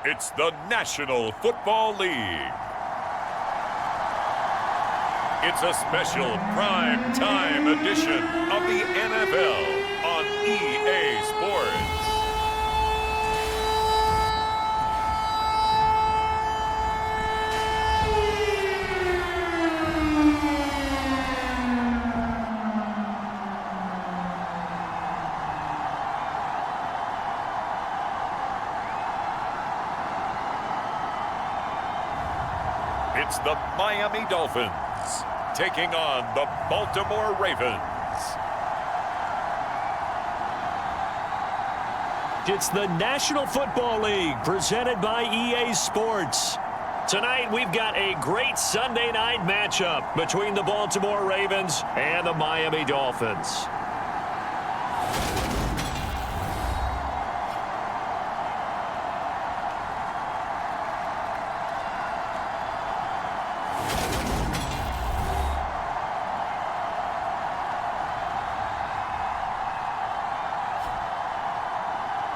It's the National Football League. It's a special prime time edition of the NFL on EA Sports. It's the Miami Dolphins taking on the Baltimore Ravens. It's the National Football League presented by EA Sports. Tonight we've got a great Sunday night matchup between the Baltimore Ravens and the Miami Dolphins.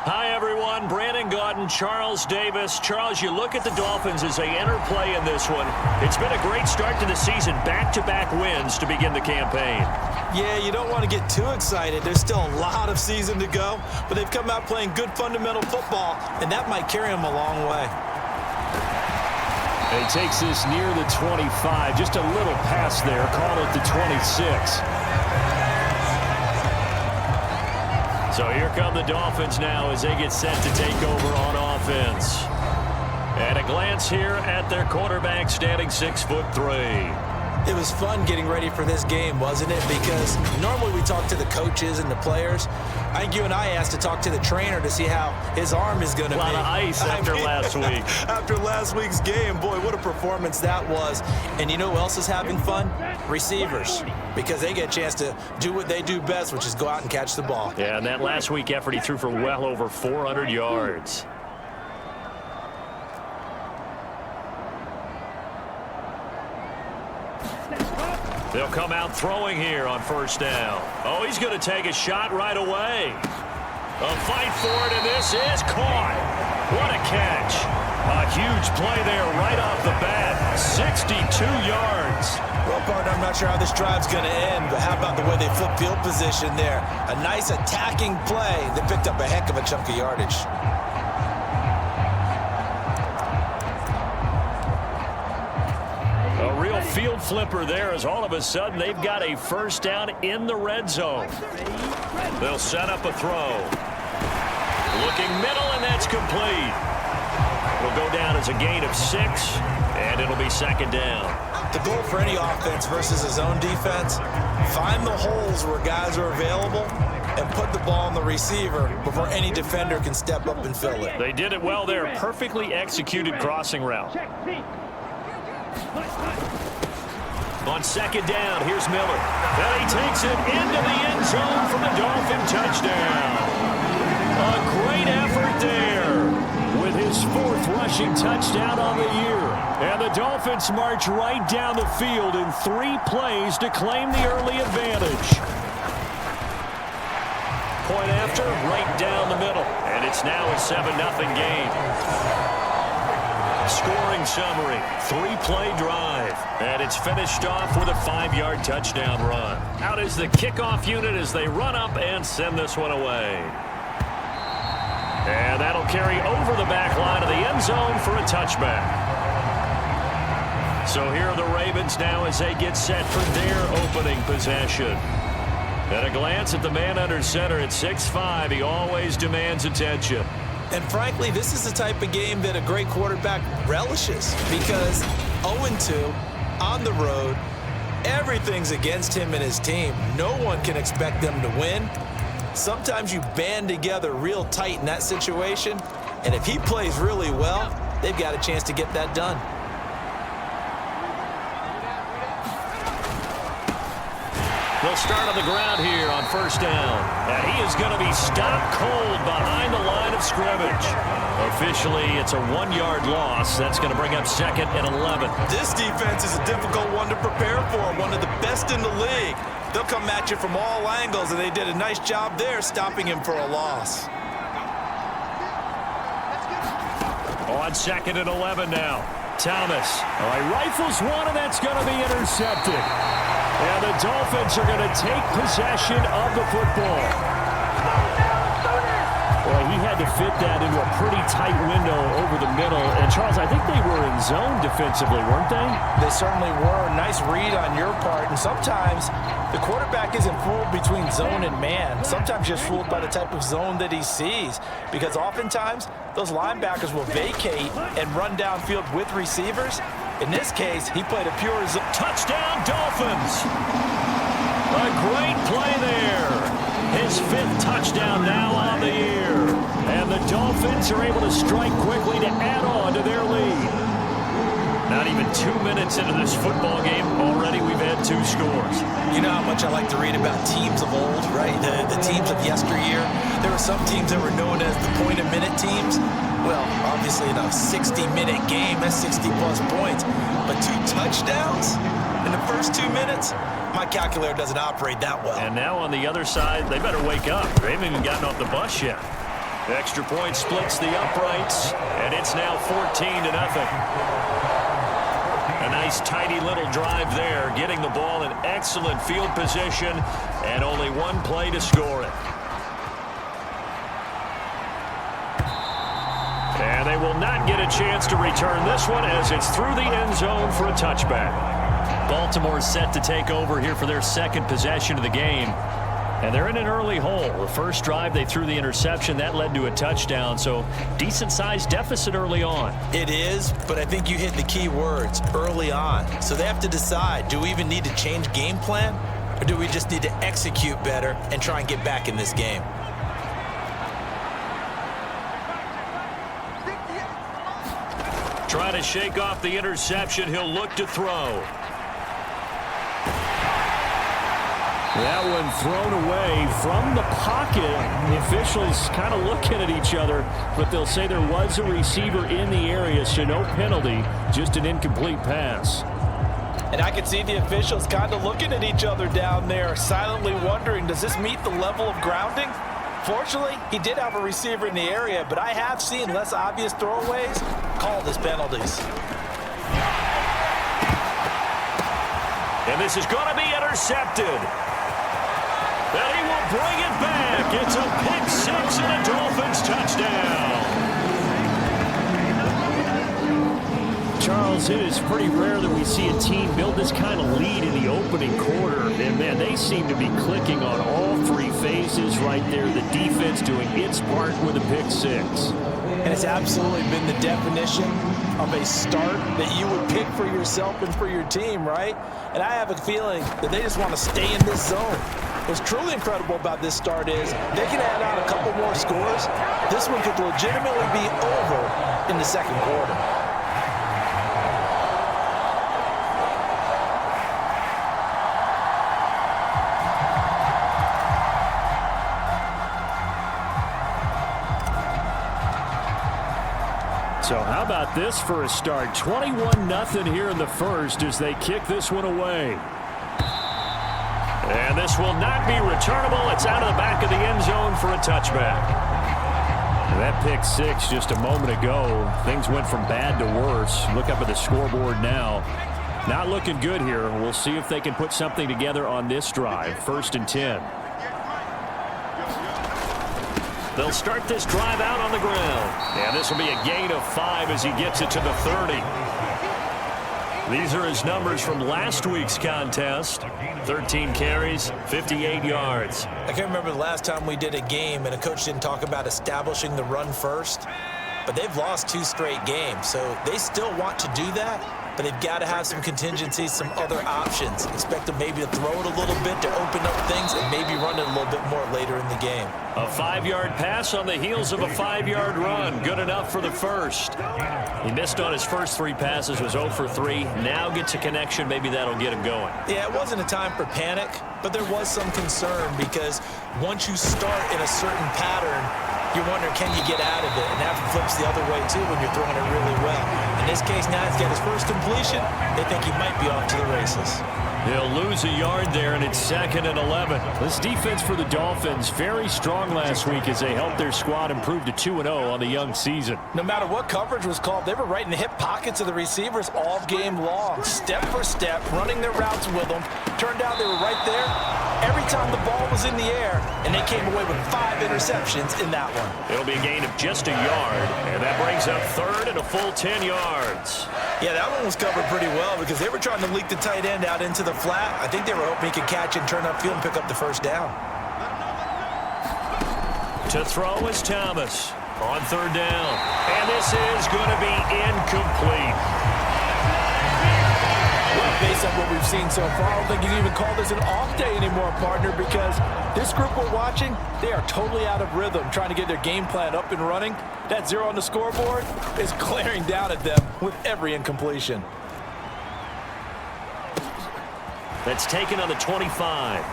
Hi, everyone. Brandon Gaudin, Charles Davis. Charles, you look at the Dolphins as they enter play in this one. It's been a great start to the season. Back-to-back wins to begin the campaign. Yeah, you don't want to get too excited. There's still a lot of season to go, but they've come out playing good fundamental football, and that might carry them a long way. And he takes this near the 25. Just a little pass there. Call it the 26. So here come the Dolphins now as they get set to take over on offense. And a glance here at their quarterback standing 6'3". It was fun getting ready for this game, wasn't it? Because normally we talk to the coaches and the players. I think you and I asked to talk to the trainer to see how his arm is going to be. A lot of ice after last week. After last week's game, boy, what a performance that was. And you know who else is having fun? Receivers. Because they get a chance to do what they do best, which is go out and catch the ball. Yeah, and that last week effort, he threw for well over 400 yards. They'll come out throwing here on first down. Oh, he's going to take a shot right away. A fight for it, and this is caught. What a catch. A huge play there right off the bat. 62 yards. Well, partner, I'm not sure how this drive's going to end, but how about the way they flip field position there? A nice attacking play that picked up a heck of a chunk of yardage. A real field flipper there as all of a sudden they've got a first down in the red zone. They'll set up a throw. Looking middle, and that's complete. Will go down as a gain of 6, and it'll be second down. The goal for any offense versus a zone defense, find the holes where guys are available and put the ball on the receiver before any defender can step up and fill it. They did it well there. Perfectly executed crossing route. On second down, here's Miller. And he takes it into the end zone for the Dolphin touchdown. A great effort there with his 4th rushing touchdown on the year. And the Dolphins march right down the field in 3 plays to claim the early advantage. Point after, right down the middle. And it's now a 7-0 game. Scoring summary, 3-play drive, and it's finished off with a 5-yard touchdown run. Out is the kickoff unit as they run up and send this one away. And that'll carry over the back line of the end zone for a touchback. So here are the Ravens now as they get set for their opening possession. At a glance at the man under center at 6'5", he always demands attention. And frankly, this is the type of game that a great quarterback relishes because 0-2 on the road, everything's against him and his team. No one can expect them to win. Sometimes you band together real tight in that situation, and if he plays really well, they've got a chance to get that done. They'll start on the ground here on first down. And he is going to be stopped cold behind the line of scrimmage. Officially, it's a 1-yard loss. That's going to bring up 2nd and 11. This defense is a difficult one to prepare for, one of the best in the league. They'll come at you from all angles, and they did a nice job there stopping him for a loss. On On 2nd and 11 now. Thomas. All right, rifles one, and that's going to be intercepted. And the Dolphins are going to take possession of the football. Boy, he had to fit that into a pretty tight window over the middle. And, Charles, I think they were in zone defensively, weren't they? They certainly were. Nice read on your part. And sometimes the quarterback isn't fooled between zone and man. Sometimes just fooled by the type of zone that he sees. Because oftentimes, those linebackers will vacate and run downfield with receivers. In this case, he played a pure zone. Touchdown, Dolphins! A great play there. His 5th touchdown now on the year. And the Dolphins are able to strike quickly to add on to their lead. Not even 2 minutes into this football game, already we've had 2 scores. You know how much I like to read about teams of old, right? The teams of yesteryear. There were some teams that were known as the point-a-minute teams. Well, obviously in a 60-minute game, that's 60-plus points. But 2 touchdowns in the first 2 minutes? My calculator doesn't operate that well. And now on the other side, they better wake up. They haven't even gotten off the bus yet. The extra point splits the uprights, and it's now 14-0. A nice, tidy little drive there, getting the ball in excellent field position, and only 1 play to score it. And they will not get a chance to return this one as it's through the end zone for a touchback. Baltimore set to take over here for their 2nd possession of the game. And they're in an early hole. The first drive, they threw the interception. That led to a touchdown, so decent-sized deficit early on. It is, but I think you hit the key words, early on. So they have to decide, do we even need to change game plan, or do we just need to execute better and try and get back in this game? Trying to shake off the interception. He'll look to throw. That one thrown away from the pocket. The officials kind of looking at each other, but they'll say there was a receiver in the area, so no penalty, just an incomplete pass. And I can see the officials kind of looking at each other down there, silently wondering, does this meet the level of grounding? Fortunately, he did have a receiver in the area, but I have seen less obvious throwaways called as penalties. And this is going to be intercepted. And he will bring it back. It's a pick 6 and a Dolphins touchdown. Charles, it is pretty rare that we see a team build this kind of lead in the opening quarter. And, man, they seem to be clicking on all 3 phases right there. The defense doing its part with a pick 6. And it's absolutely been the definition of a start that you would pick for yourself and for your team, right? And I have a feeling that they just want to stay in this zone. What's truly incredible about this start is they can add on a couple more scores. This one could legitimately be over in the 2nd quarter. So how about this for a start? 21-0 here in the first as they kick this one away. And this will not be returnable. It's out of the back of the end zone for a touchback. And that pick 6 just a moment ago. Things went from bad to worse. Look up at the scoreboard now. Not looking good here. We'll see if they can put something together on this drive. 1st and 10. They'll start this drive out on the ground. And this will be a gain of 5 as he gets it to the 30. These are his numbers from last week's contest. 13 carries, 58 yards. I can't remember the last time we did a game and a coach didn't talk about establishing the run first. But they've lost 2 straight games, so they still want to do that. But they've got to have some contingencies, some other options. Expect them maybe to throw it a little bit to open up things and maybe run it a little bit more later in the game. A 5-yard pass on the heels of a 5-yard run. Good enough for the first. He missed on his first 3 passes, was 0 for 3. Now gets a connection. Maybe that'll get him going. Yeah, it wasn't a time for panic, but there was some concern because once you start in a certain pattern, you're wondering, can you get out of it? And that flips the other way, too, when you're throwing it really well. And In this case, now he's got his first completion. They think he might be off to the races. They'll lose a yard there, and it's 2nd and 11. This defense for the Dolphins, very strong last week as they helped their squad improve to 2-0 on the young season. No matter what coverage was called, they were right in the hip pockets of the receivers all game long. Step for step, running their routes with them. Turned out they were right there every time the ball was in the air, and they came away with 5 interceptions in that one. It'll be a gain of just a yard, and that brings up 3rd and a full 10 yards. Yeah, that one was covered pretty well because they were trying to leak the tight end out into the flat. I think they were hoping he could catch and turn upfield and pick up the first down. To throw is Thomas on 3rd down. And this is going to be incomplete. Well, based on what we've seen so far, I don't think you can even call this an off day anymore, partner, because this group we're watching, they are totally out of rhythm, trying to get their game plan up and running. That 0 on the scoreboard is glaring down at them with every incompletion. That's taken on the 25.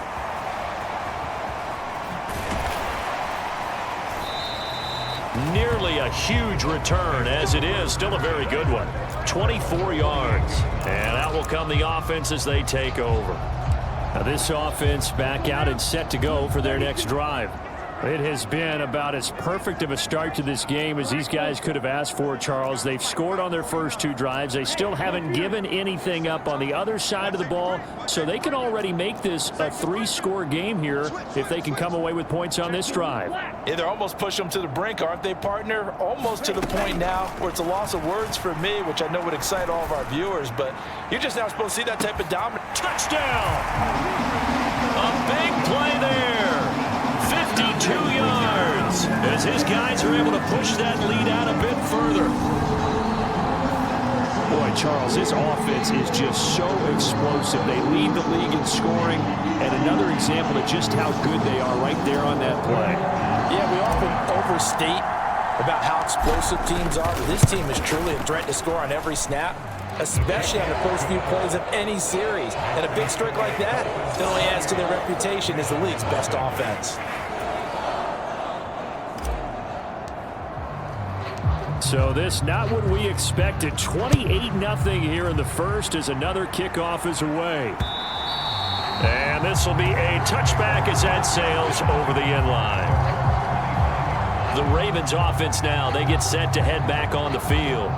Nearly a huge return, as it is still a very good one. 24 yards. And out will come the offense as they take over. Now this offense back out and set to go for their next drive. It has been about as perfect of a start to this game as these guys could have asked for, Charles. They've scored on their first 2 drives. They still haven't given anything up on the other side of the ball, so they can already make this a 3-score game here if they can come away with points on this drive. Yeah, they're almost pushing them to the brink, aren't they, partner? Almost to the point now where it's a loss of words for me, which I know would excite all of our viewers, but you're just now supposed to see that type of dominance. Touchdown! A big play there. 52 yards as his guys are able to push that lead out a bit further. Boy, Charles, this offense is just so explosive. They lead the league in scoring, and another example of just how good they are right there on that play. Yeah, we often overstate about how explosive teams are, but this team is truly a threat to score on every snap, especially on the first few plays of any series. And a big streak like that only adds to their reputation as the league's best offense. So this not what we expected. 28-0 here in the first as another kickoff is away. And this will be a touchback as that sails over the end line. The Ravens offense now, they get set to head back on the field.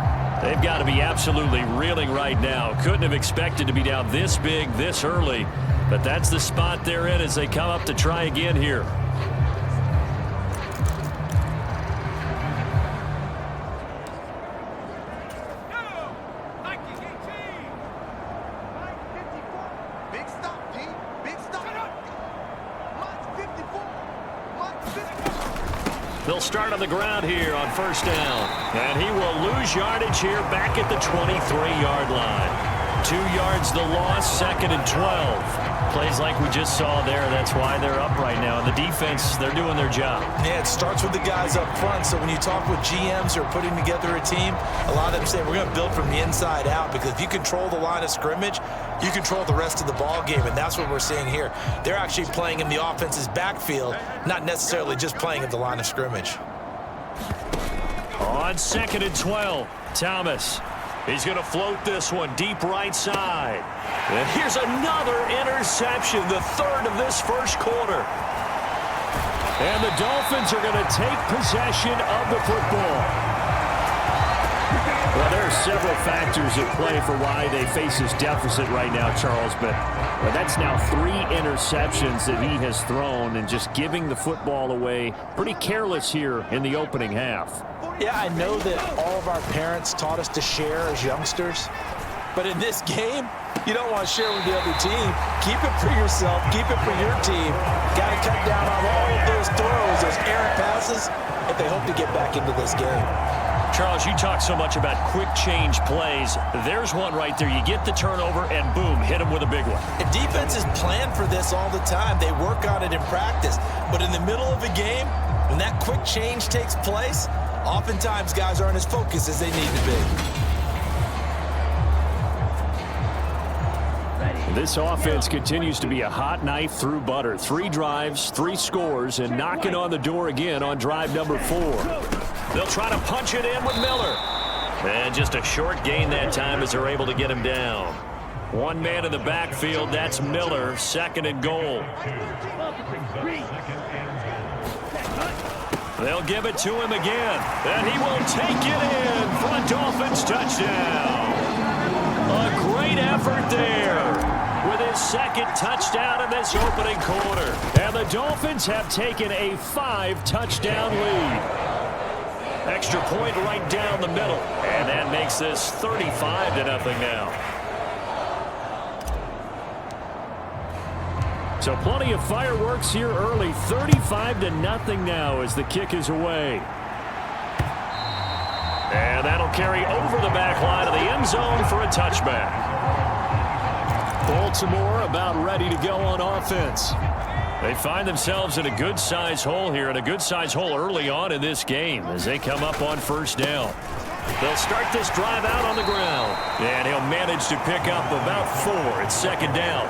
They've got to be absolutely reeling right now. Couldn't have expected to be down this big, this early. But that's the spot they're in as they come up to try again here. They'll start on the ground here on 1st down. And he will lose yardage here back at the 23-yard line. 2 yards the loss, 2nd and 12. Plays like we just saw there. That's why they're up right now. And the defense, they're doing their job. Yeah, it starts with the guys up front. So when you talk with GMs who are putting together a team, a lot of them say we're going to build from the inside out, because if you control the line of scrimmage, you control the rest of the ball game, and that's what we're seeing here. They're actually playing in the offense's backfield, not necessarily just playing at the line of scrimmage. On 2nd and 12, Thomas. He's going to float this one deep right side. And here's another interception, the 3rd of this first quarter. And the Dolphins are going to take possession of the football. Well, there are several factors at play for why they face this deficit right now, Charles, but that's now 3 interceptions that he has thrown, and just giving the football away pretty careless here in the opening half. Yeah, I know that all of our parents taught us to share as youngsters, but in this game, you don't want to share with the other team. Keep it for yourself. Keep it for your team. Got to cut down on all of those throws, those errant passes, if they hope to get back into this game. Charles, you talk so much about quick change plays. There's one right there. You get the turnover, and boom, hit them with a big one. And defenses plan for this all the time. They work on it in practice. But in the middle of a game, when that quick change takes place, oftentimes guys aren't as focused as they need to be. This offense continues to be a hot knife through butter. 3 drives, 3 scores, and knocking on the door again on drive number 4. They'll try to punch it in with Miller. And just a short gain that time as they're able to get him down. One man in the backfield, that's Miller, 2nd and goal. They'll give it to him again, and he will take it in for a Dolphins touchdown. A great effort there with his 2nd touchdown in this opening quarter. And the Dolphins have taken a 5-touchdown lead. Extra point right down the middle, and that makes this 35-0 now. So plenty of fireworks here early. 35-0 now as the kick is away. And that'll carry over the back line of the end zone for a touchback. Baltimore about ready to go on offense. They find themselves in a good-sized hole here, and a good-sized hole early on in this game as they come up on 1st down. They'll start this drive out on the ground, and he'll manage to pick up about 4. It's 2nd down.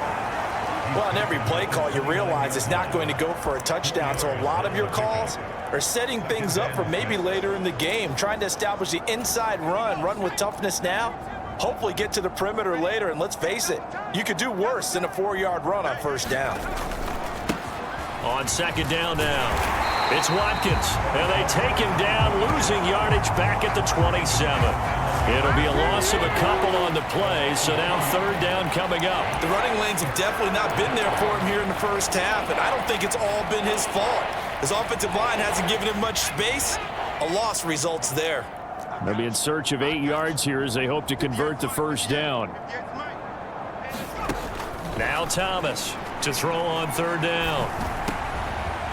Well, on every play call, you realize it's not going to go for a touchdown, so a lot of your calls are setting things up for maybe later in the game, trying to establish the inside run with toughness now, hopefully get to the perimeter later, and let's face it, you could do worse than a 4-yard run on 1st down. On 2nd down now, it's Watkins, and they take him down, losing yardage back at the 27. It'll be a loss of a couple on the play, so now 3rd down coming up. The running lanes have definitely not been there for him here in the 1st half, and I don't think it's all been his fault. His offensive line hasn't given him much space. A loss results there. They'll be in search of 8 yards here as they hope to convert the 1st down. Now Thomas to throw on 3rd down.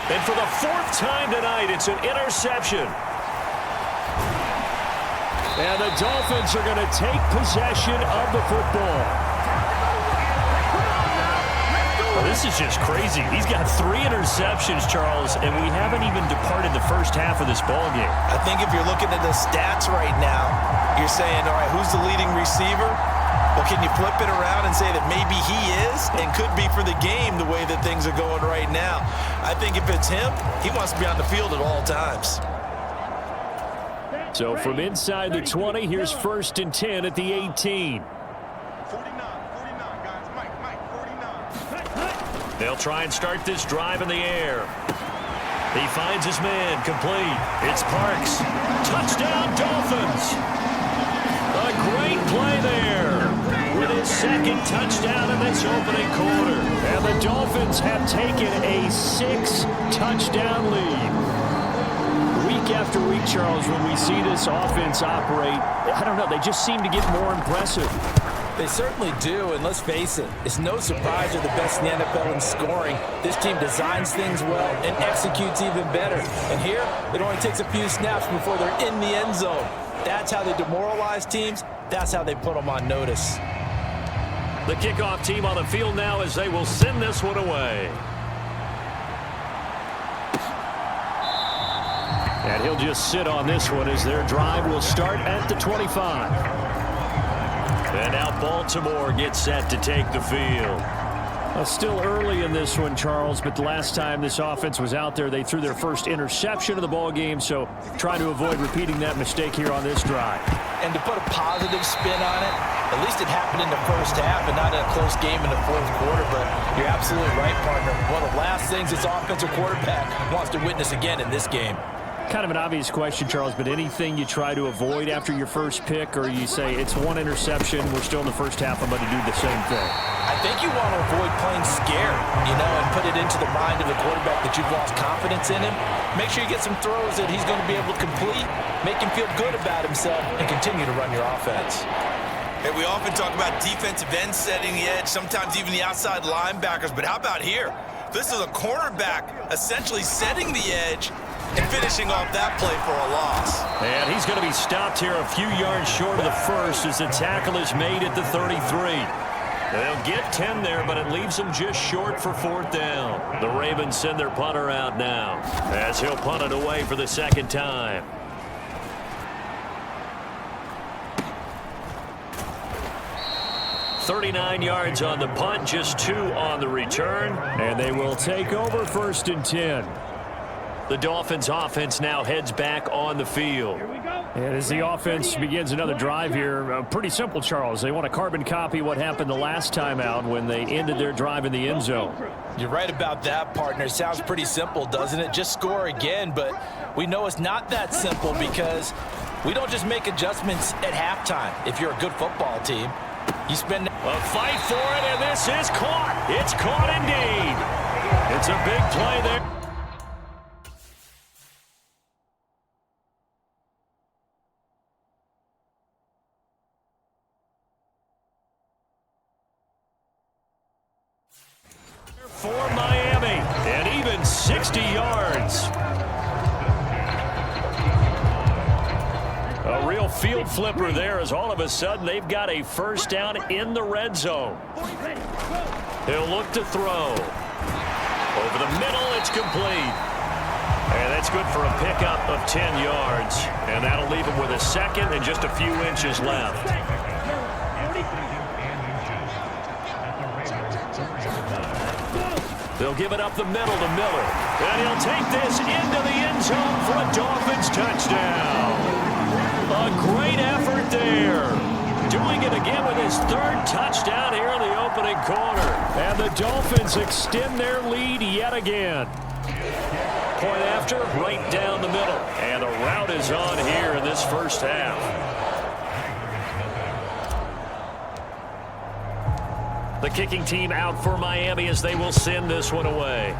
And for the 4th time tonight, it's an interception. And the Dolphins are going to take possession of the football. Well, this is just crazy. He's got 3 interceptions, Charles, and we haven't even departed the 1st half of this ballgame. I think if you're looking at the stats right now, you're saying, all right, who's the leading receiver? Well, can you flip it around and say that maybe he is and could be for the game the way that things are going right now? I think if it's him, he wants to be on the field at all times. So from inside the 20, here's 1st and 10 at the 18. 49, guys. Mike, 49. They'll try and start this drive in the air. He finds his man, complete. It's Parks. Touchdown, Dolphins. A great play there with his 2nd touchdown in this opening quarter. And the Dolphins have taken a 6-touchdown lead. Week after week, Charles, when we see this offense operate, I don't know, they just seem to get more impressive. They certainly do, and let's face it, it's no surprise they're the best in the NFL in scoring. This team designs things well and executes even better. And here, it only takes a few snaps before they're in the end zone. That's how they demoralize teams. That's how they put them on notice. The kickoff team on the field now as they will send this one away. And he'll just sit on this one as their drive will start at the 25. And now Baltimore gets set to take the field. Still early in this one, Charles, but the last time this offense was out there, they threw their first interception of the ball game, so trying to avoid repeating that mistake here on this drive. And to put a positive spin on it, at least it happened in the 1st half and not in a close game in the 4th quarter, but you're absolutely right, partner. One of the last things this offensive quarterback wants to witness again in this game. Kind of an obvious question, Charles, but anything you try to avoid after your first pick, or you say it's 1 interception, we're still in the 1st half, I'm going to do the same thing? I think you want to avoid playing scared, and put it into the mind of the quarterback that you've lost confidence in him. Make sure you get some throws that he's going to be able to complete, make him feel good about himself, and continue to run your offense. Hey, we often talk about defensive ends setting the edge, sometimes even the outside linebackers, but how about here? This is a cornerback essentially setting the edge and finishing off that play for a loss. And he's going to be stopped here a few yards short of the 1st as the tackle is made at the 33. They'll get 10 there, but it leaves them just short for 4th down. The Ravens send their punter out now as he'll punt it away for the 2nd time. .39 yards on the punt, just 2 on the return, and they will take over 1st and 10. The Dolphins offense now heads back on the field. Here we go. And as the offense begins another drive here, pretty simple, Charles. They want to carbon copy what happened the last time out when they ended their drive in the end zone. You're right about that, partner. It sounds pretty simple, doesn't it? Just score again, but we know it's not that simple because we don't just make adjustments at halftime. If you're a good football team, you spend a fight for it, and this is caught. It's caught indeed. It's a big play there. For Miami, and even 60 yards. A real field flipper there as all of a sudden they've got a first down in the red zone. He'll look to throw. Over the middle, it's complete. And that's good for a pickup of 10 yards. And that'll leave him with a second and just a few inches left. They'll give it up the middle to Miller. And he'll take this into the end zone for a Dolphins touchdown. A great effort there. Doing it again with his third touchdown here in the opening quarter. And the Dolphins extend their lead yet again. Point after, right down the middle. And the route is on here in this first half. The kicking team out for Miami as they will send this one away.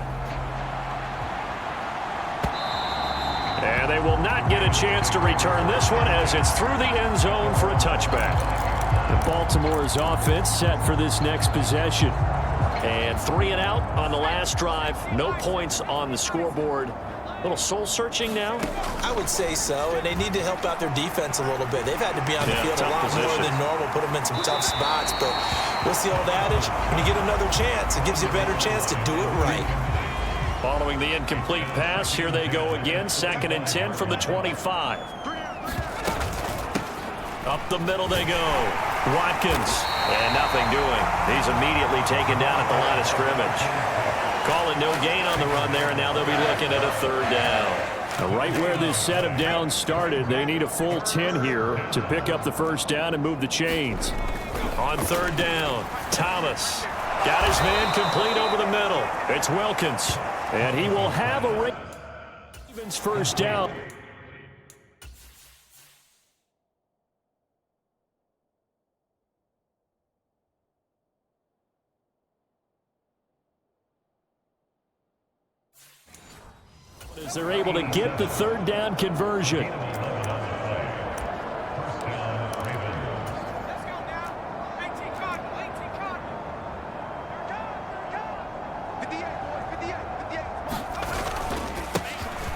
And they will not get a chance to return this one as it's through the end zone for a touchback. And Baltimore's offense set for this next possession. And 3 and out on the last drive. No points on the scoreboard. A little soul-searching now? I would say so, and they need to help out their defense a little bit. They've had to be on the field a lot more than normal, put them in some tough spots. But what's the old adage? When you get another chance, it gives you a better chance to do it right. Following the incomplete pass, here they go again. 2nd and 10 from the 25. Up the middle they go. Watkins. And nothing doing. He's immediately taken down at the line of scrimmage. Call it no gain on the run there, and now they'll be looking at a 3rd down. Now right where this set of downs started, they need a full 10 here to pick up the first down and move the chains. On 3rd down, Thomas got his man complete over the middle. It's Wilkins. And he will have a Ravens first down. As they're able to get the 3rd down conversion.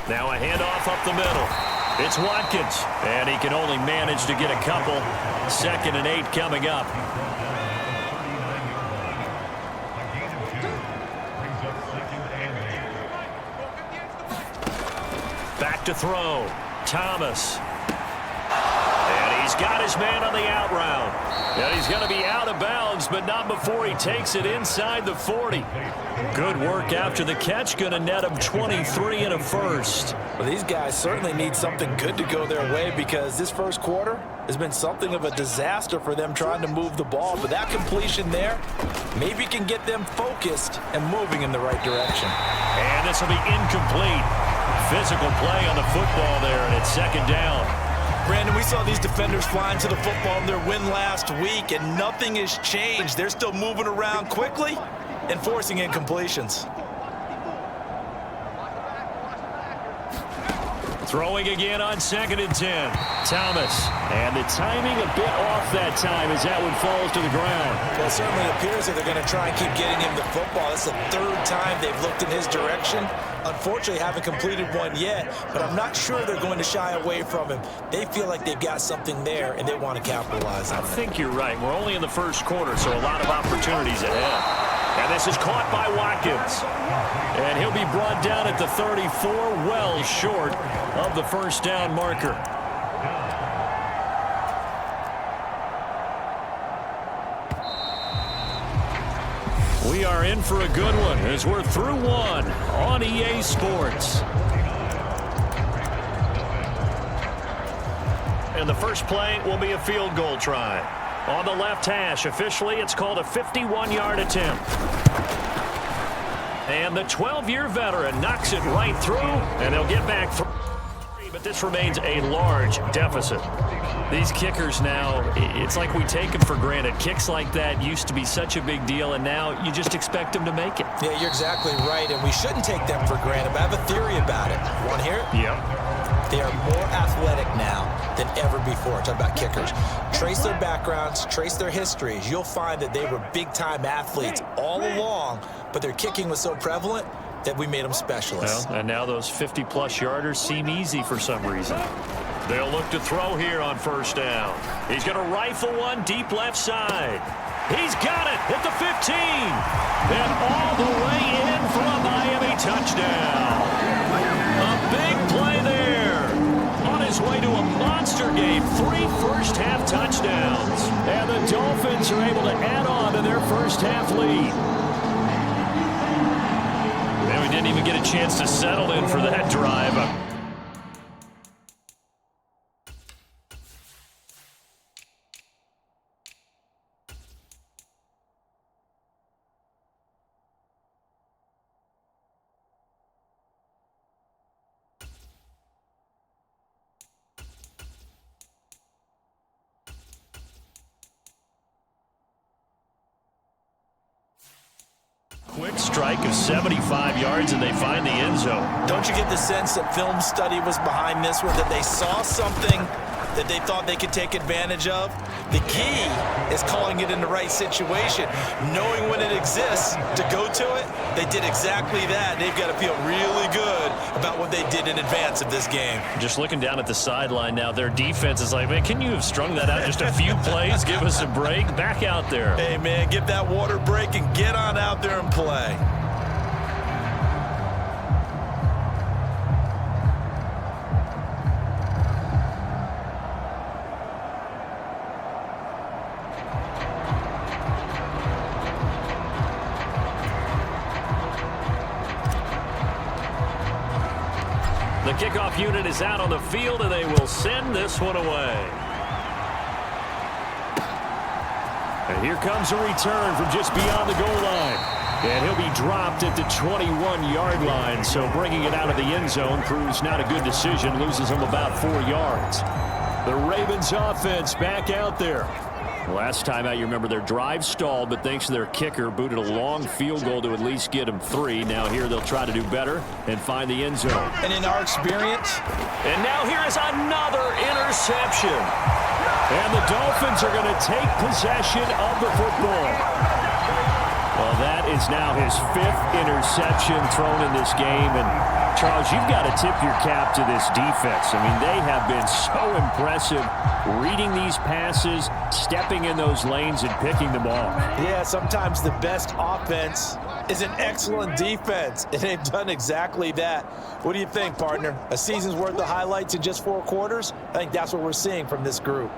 Now a handoff up the middle. It's Watkins, and he can only manage to get a couple. 2nd and 8 coming up. Back to throw. Thomas. And he's got his man on the out route. And he's going to be out of bounds, but not before he takes it inside the 40. Good work after the catch. Going to net him 23 and a first. Well, these guys certainly need something good to go their way because this first quarter has been something of a disaster for them trying to move the ball. But that completion there maybe can get them focused and moving in the right direction. And this will be incomplete. Physical play on the football there, and it's 2nd down. Brandon, we saw these defenders flying to the football in their win last week, and nothing has changed. They're still moving around quickly and forcing incompletions. Throwing again on 2nd and 10. Thomas. And the timing a bit off that time as that one falls to the ground. Well, it certainly appears that they're going to try and keep getting him the football. That's the 3rd time they've looked in his direction. Unfortunately, haven't completed one yet, but I'm not sure they're going to shy away from him. They feel like they've got something there, and they want to capitalize on it. I think you're right. We're only in the first quarter, so a lot of opportunities ahead. And this is caught by Watkins. And he'll be brought down at the 34, well short of the first down marker. We are in for a good one as we're through one on EA Sports. and the first play will be a field goal try. On the left hash, officially, it's called a 51-yard attempt. And the 12-year veteran knocks it right through, and they'll get back 3. But this remains a large deficit. These kickers now, it's like we take them for granted. Kicks like that used to be such a big deal, and now you just expect them to make it. Yeah, you're exactly right, and we shouldn't take them for granted. But I have a theory about it. You want to hear it? Yep. They are more athletic now than ever before. Talk about kickers. Trace their backgrounds, trace their histories. You'll find that they were big-time athletes all along, but their kicking was so prevalent that we made them specialists. Well, and now those 50-plus yarders seem easy for some reason. They'll look to throw here on first down. He's going to rifle one deep left side. He's got it at the 15. And all the way in for a Miami touchdown. A big play there. On his way to a monster game. 3 first-half touchdowns. And the Dolphins are able to add on to their first-half lead. And we didn't even get a chance to settle in for that drive. Quick strike of 75 yards, and they find the end zone. Don't you get the sense that film study was behind this one, that they saw something that they thought they could take advantage of? The key is calling it in the right situation, knowing when it exists to go to it. They did exactly that. They've got to feel really good about what they did in advance of this game. Just looking down at the sideline now, their defense is like, man, can you have strung that out just a few plays? Give us a break. Back out there. Hey, man, give that water break and get on out there and play. The kickoff unit is out on the field, and they will send this one away. And here comes a return from just beyond the goal line. And he'll be dropped at the 21-yard line, so bringing it out of the end zone proves not a good decision, loses him about 4 yards. The Ravens offense back out there. Last time out, you remember their drive stalled, but thanks to their kicker, booted a long field goal to at least get them 3. Now here they'll try to do better and find the end zone. And in our experience, and now here is another interception. And the Dolphins are going to take possession of the football. Well, that is now his 5th interception thrown in this game. And Charles, you've got to tip your cap to this defense. I mean, they have been so impressive reading these passes, stepping in those lanes, and picking them off. yeah, sometimes the best offense is an excellent defense, and they've done exactly that. What do you think, partner? A season's worth of highlights in just 4 quarters? I think that's what we're seeing from this group.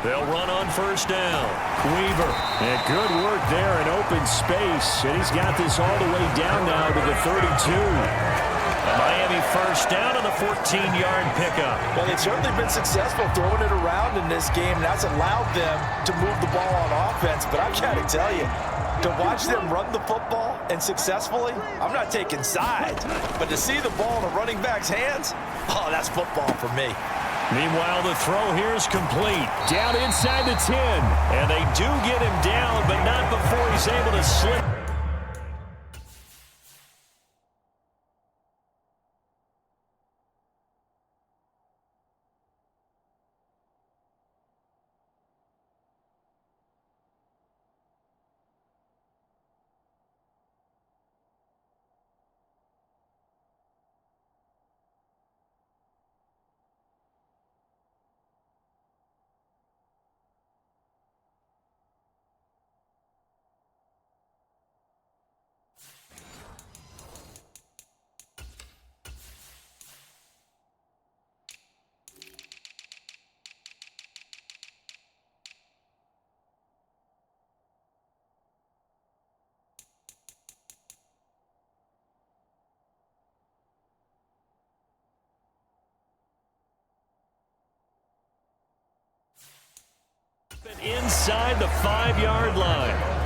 They'll run on first down. Weaver. And good work there in open space. And he's got this all the way down now to the 32. A Miami first down on the 14-yard pickup. Well, they've certainly been successful throwing it around in this game, and that's allowed them to move the ball on offense. But I've got to tell you, to watch them run the football and successfully, I'm not taking sides. But to see the ball in a running back's hands, oh, that's football for me. Meanwhile, the throw here is complete. Down inside the 10. And they do get him down, but not before he's able to slip. inside the 5-yard line.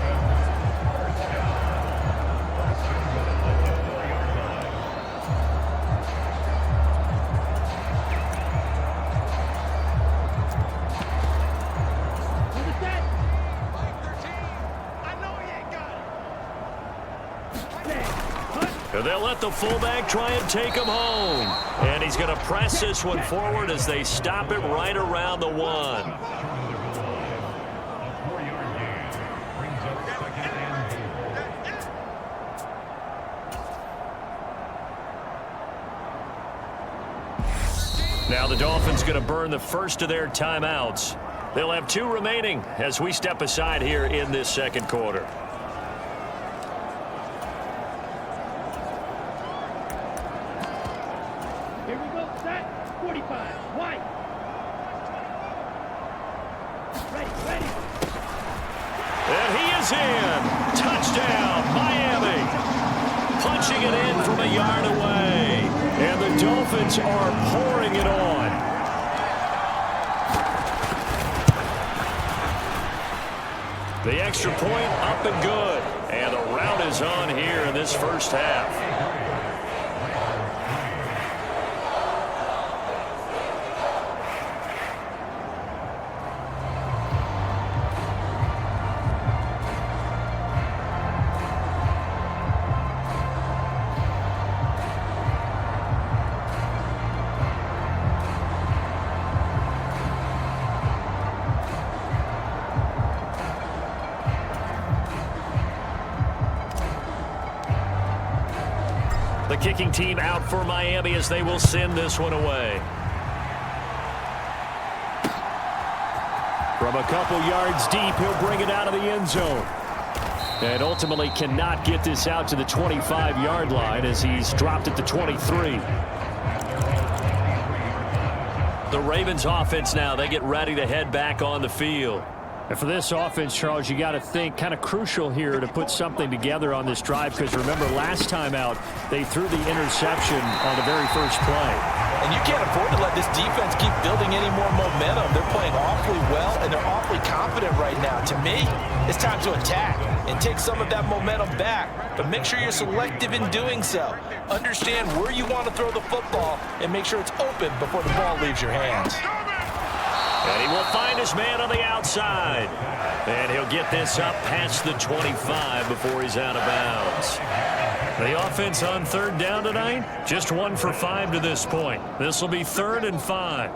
They'll let the fullback try and take him home. And he's going to press this one forward as they stop it right around the 1. Now the Dolphins going to burn the first of their timeouts. They'll have 2 remaining as we step aside here in this second quarter. And he is in. Touchdown, Miami. Punching it in from a yard away. And the Dolphins are pouring it on. The extra point up and good. And the rout is on here in this first half. The kicking team out for Miami as they will send this one away. From a couple yards deep, he'll bring it out of the end zone. And ultimately cannot get this out to the 25-yard line as he's dropped at the 23. The Ravens offense now, they get ready to head back on the field. And for this offense, Charles, you got to think kind of crucial here to put something together on this drive because remember last time out they threw the interception on the very first play. And you can't afford to let this defense keep building any more momentum. They're playing awfully well and they're awfully confident right now. To me, it's time to attack and take some of that momentum back. But make sure you're selective in doing so. Understand where you want to throw the football and make sure it's open before the ball leaves your hands. And he will find his man on the outside. And he'll get this up past the 25 before he's out of bounds. The offense on third down tonight, just 1 for 5 to this point. This will be 3rd and 5.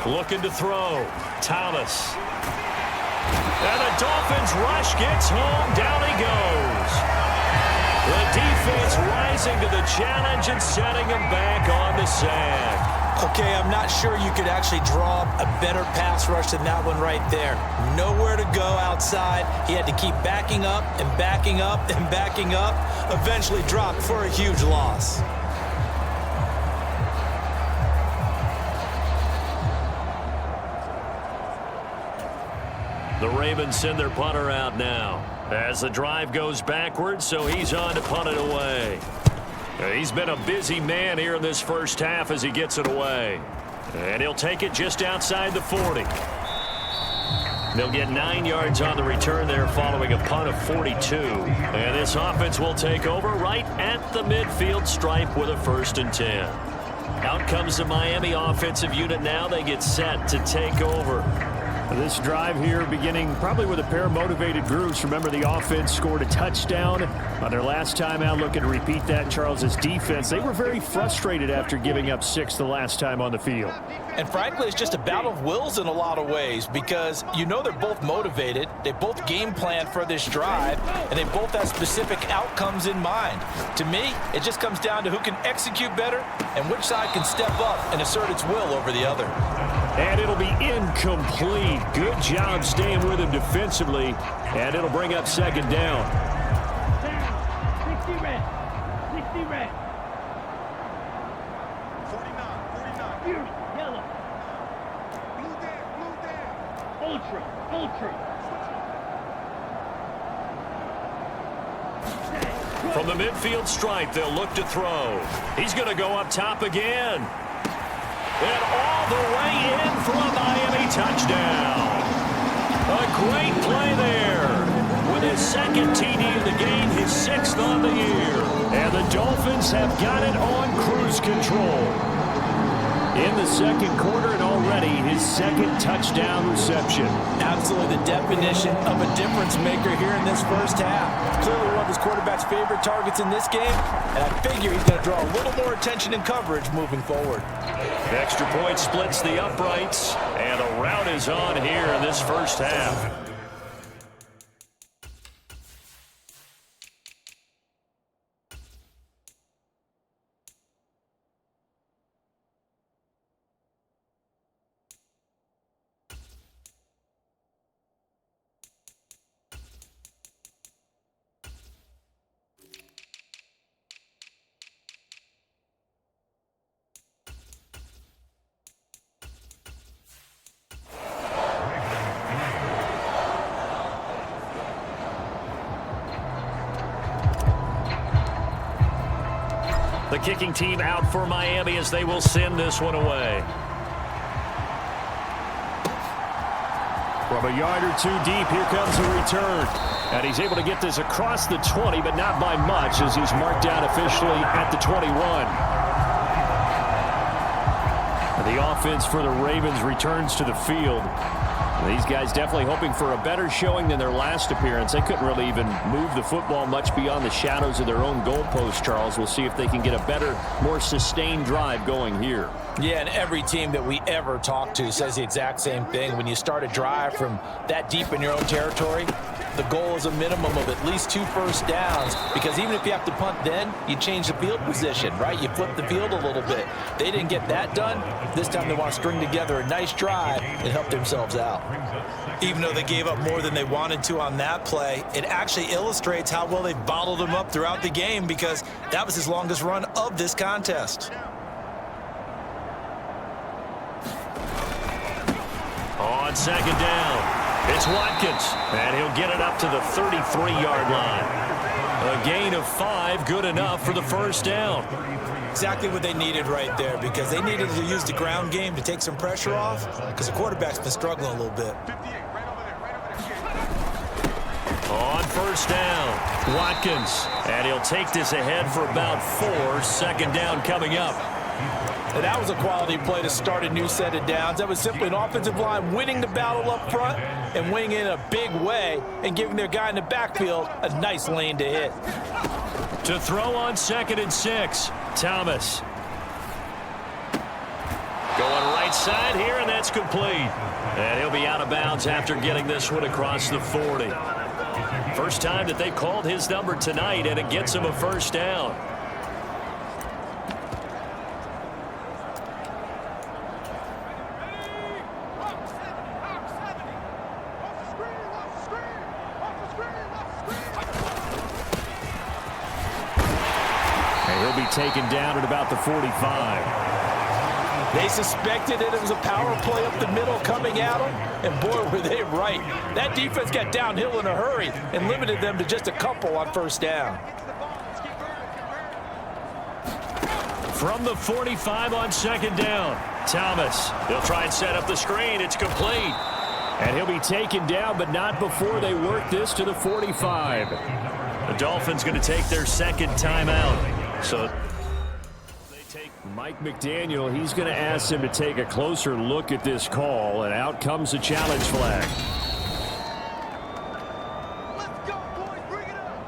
Looking to throw. Thomas. And the Dolphins rush gets home. Down he goes. The defense rising to the challenge and setting him back on the sack. Okay, I'm not sure you could actually draw a better pass rush than that one right there. Nowhere to go outside. He had to keep backing up and backing up and backing up. Eventually dropped for a huge loss. The Ravens send their punter out now as the drive goes backwards, so he's on to punt it away. He's been a busy man here in this first half as he gets it away. And he'll take it just outside the 40. They'll get 9 yards on the return there following a punt of 42. And this offense will take over right at the midfield stripe with a 1st and 10. Out comes the Miami offensive unit now. They get set to take over. This drive here beginning probably with a pair of motivated groups. Remember, the offense scored a touchdown on their last time out. Looking to repeat that. Charles's defense, they were very frustrated after giving up 6 the last time on the field. And frankly, it's just a battle of wills in a lot of ways because you know they're both motivated. They both game plan for this drive, and they both have specific outcomes in mind. To me, it just comes down to who can execute better and which side can step up and assert its will over the other. And it'll be incomplete. Good job staying with him defensively, and it'll bring up 2nd down. 60 red. 60 red. 49. Yellow. Blue down. Ultra. From the midfield stripe, they'll look to throw. He's going to go up top again. And all the way in for a Miami touchdown. A great play there. With his second TD of the game, his 6th on the year. And the Dolphins have got it on cruise control. In the second quarter, and already his 2nd touchdown reception. Absolutely the definition of a difference maker here in this first half. Clearly one of his quarterback's favorite targets in this game, and I figure he's going to draw a little more attention and coverage moving forward. The extra point splits the uprights, and a rout is on here in this first half. The kicking team out for Miami as they will send this one away. From a yard or 2 deep, here comes a return. And he's able to get this across the 20, but not by much as he's marked down officially at the 21. And the offense for the Ravens returns to the field. These guys definitely hoping for a better showing than their last appearance. They couldn't really even move the football much beyond the shadows of their own goalpost, Charles. We'll see if they can get a better, more sustained drive going here. Yeah, and every team that we ever talk to says the exact same thing. When you start a drive from that deep in your own territory, the goal is a minimum of at least 2 first downs, because even if you have to punt then, you change the field position, right? You flip the field a little bit. They didn't get that done. This time they want to string together a nice drive and help themselves out. Even though they gave up more than they wanted to on that play, it actually illustrates how well they bottled him up throughout the game, because that was his longest run of this contest. On second down, it's Watkins, and he'll get it up to the 33-yard line. A gain of 5, good enough for the first down. Exactly what they needed right there, because they needed to use the ground game to take some pressure off, because the quarterback's been struggling a little bit. On first down, Watkins, and he'll take this ahead for about 4. Second down coming up. And that was a quality play to start a new set of downs. That was simply an offensive line winning the battle up front and winning in a big way and giving their guy in the backfield a nice lane to hit. To throw on 2nd and 6, Thomas. Going right side here, and that's complete. And he'll be out of bounds after getting this one across the 40. First time that they called his number tonight, and it gets him a first down. Taken down at about the 45. They suspected it was a power play up the middle coming at them, and boy, were they right. That defense got downhill in a hurry and limited them to just a couple on first down. From the 45 on second down, Thomas. He'll try and set up the screen. It's complete. And he'll be taken down, but not before they work this to the 45. The Dolphins going to take their 2nd timeout. So they take Mike McDaniel. He's going to ask him to take a closer look at this call, and out comes the challenge flag. Let's go, boys. Bring it up.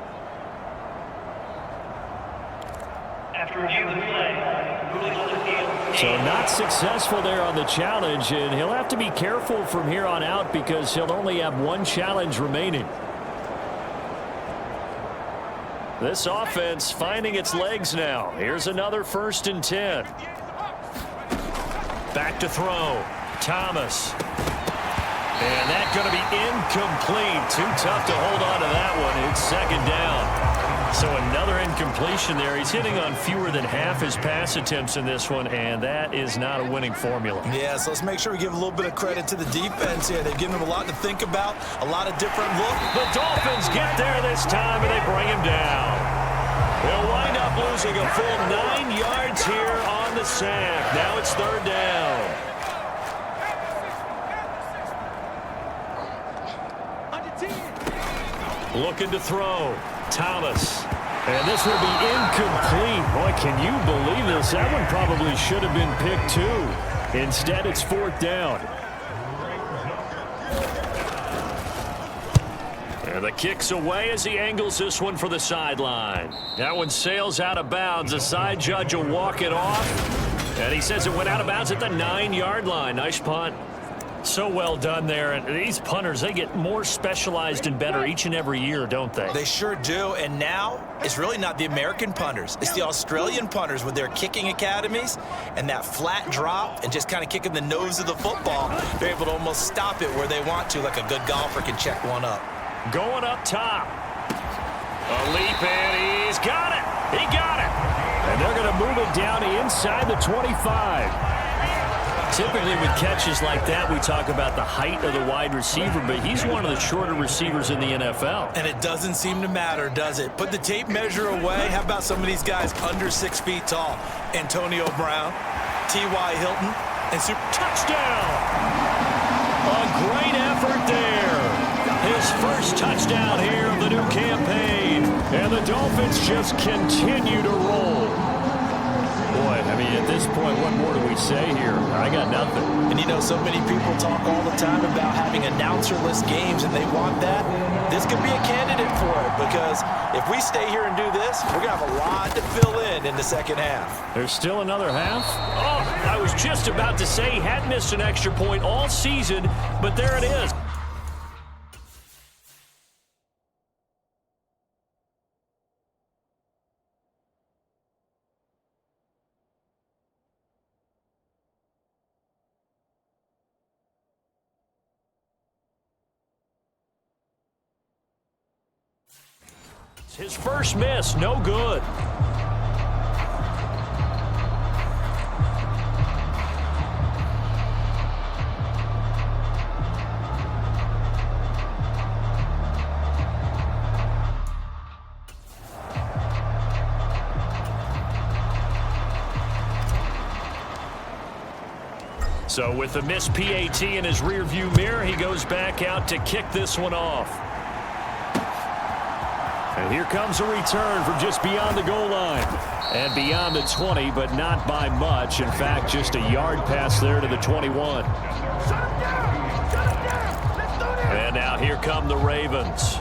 After review of the play, ruling on the field. So not successful there on the challenge, and he'll have to be careful from here on out because he'll only have 1 challenge remaining. This offense finding its legs now. Here's another 1st and 10. Back to throw. Thomas. And that's going to be incomplete. Too tough to hold on to that one. It's 2nd down. So another incompletion there. He's hitting on fewer than half his pass attempts in this one, and that is not a winning formula. Yeah, so let's make sure we give a little bit of credit to the defense here. They've given him a lot to think about, a lot of different looks. The Dolphins get there this time, and they bring him down. They'll wind up losing a full 9 yards here on the sack. Now it's third down. Looking to throw. Thomas. And this will be incomplete. Boy, can you believe this? That one probably should have been picked too. Instead, it's fourth down. And the kick's away as he angles this one for the sideline. That one sails out of bounds. The side judge will walk it off. And he says it went out of bounds at the 9-yard line. Nice punt. So well done there. And these punters, they get more specialized and better each and every year, don't they? They sure do. And now it's really not the American punters. It's the Australian punters with their kicking academies and that flat drop and just kind of kicking the nose of the football. They're able to almost stop it where they want to, like a good golfer can check one up. Going up top. A leap, and he's got it. He got it. And they're going to move it down inside the 25. Typically with catches like that, we talk about the height of the wide receiver, but he's one of the shorter receivers in the NFL. And it doesn't seem to matter, does it? Put the tape measure away. How about some of these guys under 6 feet tall? Antonio Brown, T.Y. Hilton, and touchdown! A great effort there. His first touchdown here of the new campaign. And the Dolphins just continue to roll. Boy, I mean, at this point, what more do we say here? I got nothing. And you know, so many people talk all the time about having announcer-less games, and they want that. This could be a candidate for it, because if we stay here and do this, we're going to have a lot to fill in the second half. There's still another half? Oh, I was just about to say he hadn't missed an extra point all season, but there it is. His first miss, no good. So with the missed PAT in his rearview mirror, he goes back out to kick this one off. And here comes a return from just beyond the goal line. And beyond the 20, but not by much. In fact, just a yard pass there to the 21. And now here come the Ravens.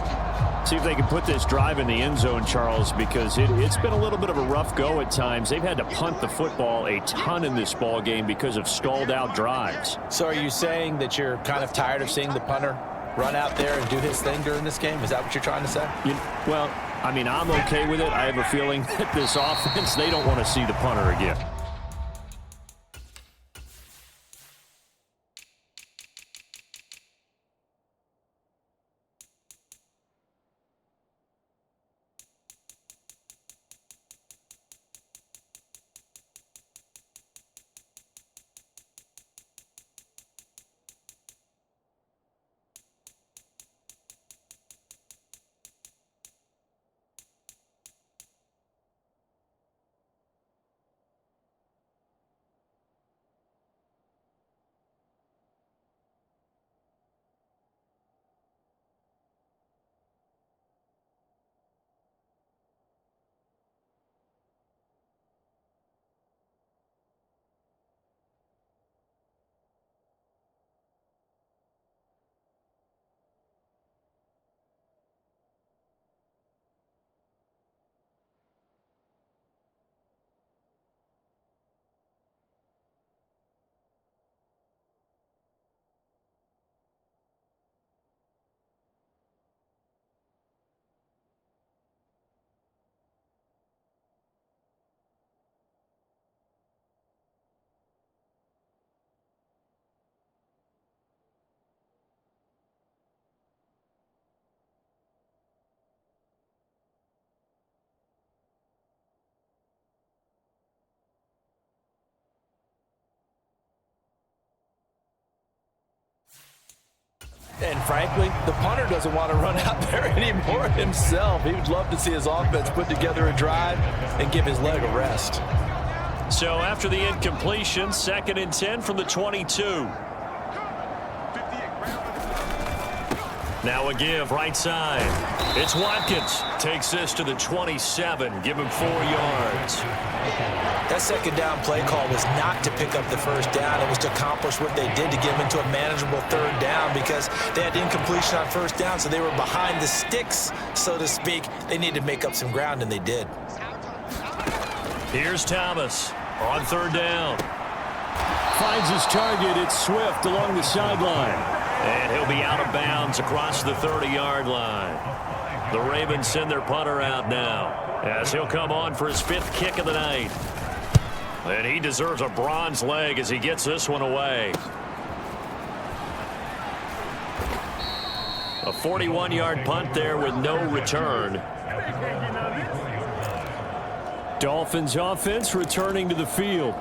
See if they can put this drive in the end zone, Charles, because it's been a little bit of a rough go at times. They've had to punt the football a ton in this ball game because of stalled out drives. So are you saying that you're kind of tired of seeing the punter run out there and do his thing during this game? Is that what you're trying to say? Well, I mean, I'm okay with it. I have a feeling that this offense, they don't want to see the punter again. And frankly, the punter doesn't want to run out there anymore himself. He would love to see his offense put together a drive and give his leg a rest. So after the incompletion, 2nd and 10 from the 22. Now a give right side. It's Watkins. Takes this to the 27. Give him 4 yards. That 2nd down play call was not to pick up the 1st down. It was to accomplish what they did to get them into a manageable 3rd down because they had incompletion on 1st down, so they were behind the sticks, so to speak. They needed to make up some ground, and they did. Here's Thomas on 3rd down. Finds his target. It's Swift along the sideline. And he'll be out of bounds across the 30-yard line. The Ravens send their punter out now as he'll come on for his 5th kick of the night. And he deserves a bronze leg as he gets this one away. A 41-yard punt there with no return. Dolphins offense returning to the field.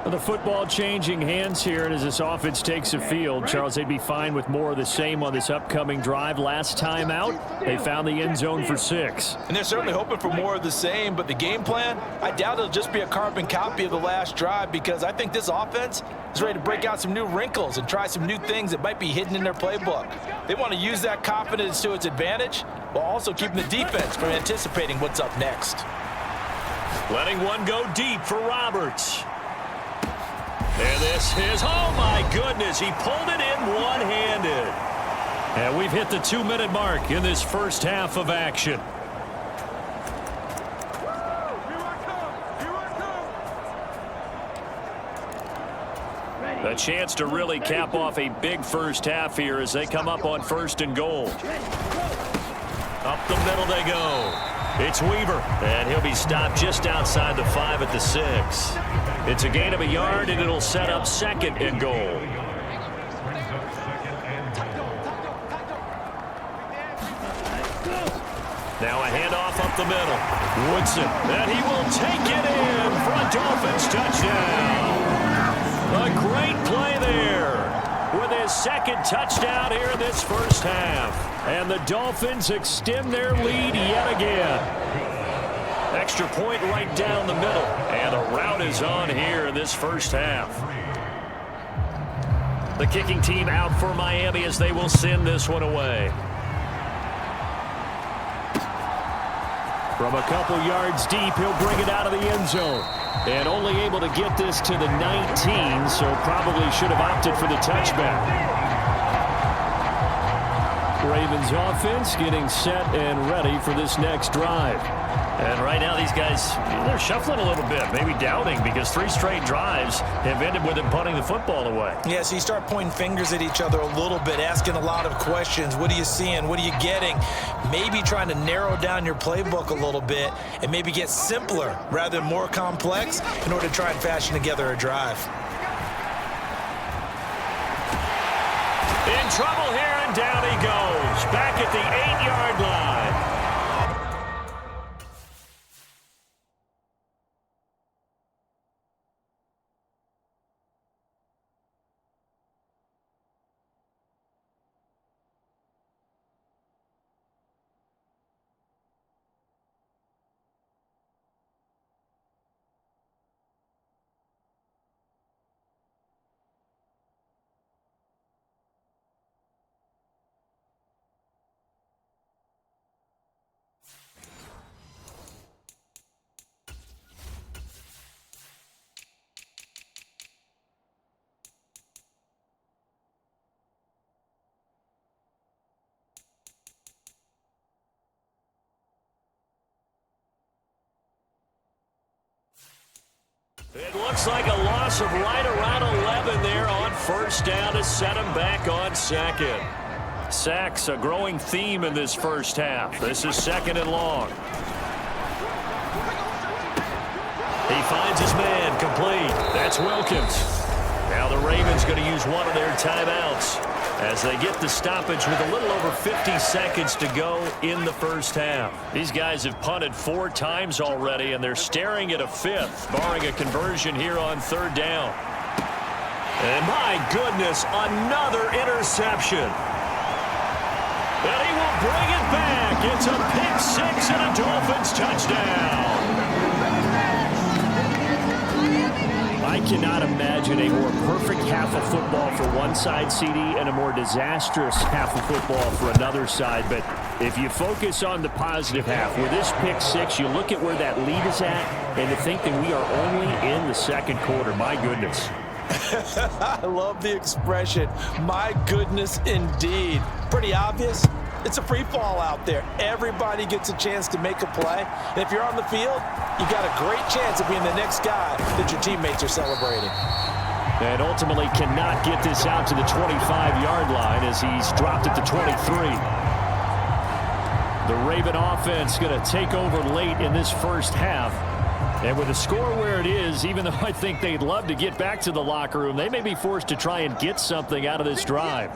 The football changing hands here, and as this offense takes the field, Charles, they'd be fine with more of the same on this upcoming drive. Last time out, they found the end zone for 6. And they're certainly hoping for more of the same, but the game plan, I doubt it'll just be a carbon copy of the last drive because I think this offense is ready to break out some new wrinkles and try some new things that might be hidden in their playbook. They want to use that confidence to its advantage while also keeping the defense from anticipating what's up next. Letting one go deep for Roberts. And this is, oh my goodness, he pulled it in one-handed. And we've hit the 2-minute mark in this first half of action. A chance to really cap off a big first half here as they come up on 1st and goal. Up the middle they go. It's Weaver, and he'll be stopped just outside the 5 at the 6. It's a gain of a yard, and it'll set up 2nd and goal. Now a handoff up the middle. Woodson, and he will take it in for a Dolphins touchdown. A great play there with his 2nd touchdown here in this first half. And the Dolphins extend their lead yet again. Extra point right down the middle. And the route is on here in this first half. The kicking team out for Miami as they will send this one away. From a couple yards deep, he'll bring it out of the end zone. And only able to get this to the 19, so probably should have opted for the touchback. Ravens offense getting set and ready for this next drive. And right now these guys, they're shuffling a little bit, maybe doubting because 3 straight drives have ended with them punting the football away. Yeah, so you start pointing fingers at each other a little bit, asking a lot of questions. What are you seeing? What are you getting? Maybe trying to narrow down your playbook a little bit and maybe get simpler rather than more complex in order to try and fashion together a drive. In trouble here, and down he goes. Back at the 8-yard line. It looks like a loss of right around 11 there on 1st down to set him back on 2nd. Sacks, a growing theme in this first half. This is 2nd and long. He finds his man, complete. That's Wilkins. Now the Ravens going to use one of their timeouts as they get the stoppage with a little over 50 seconds to go in the first half. These guys have punted 4 times already, and they're staring at a 5th, barring a conversion here on 3rd down. And my goodness, another interception. And he will bring it back. It's a pick 6 and a Dolphins touchdown. cannot imagine a more perfect half of football for one side, CD, and a more disastrous half of football for another side. But if you focus on the positive half, with this pick six, you look at where that lead is at, and to think that we are only in the second quarter. My goodness. I love the expression, my goodness indeed. Pretty obvious. It's a free fall out there. Everybody gets a chance to make a play. And if you're on the field, you got a great chance of being the next guy that your teammates are celebrating. And ultimately cannot get this out to the 25-yard line as he's dropped at the 23. The Raven offense going to take over late in this first half. And with the score where it is, even though I think they'd love to get back to the locker room, they may be forced to try and get something out of this drive.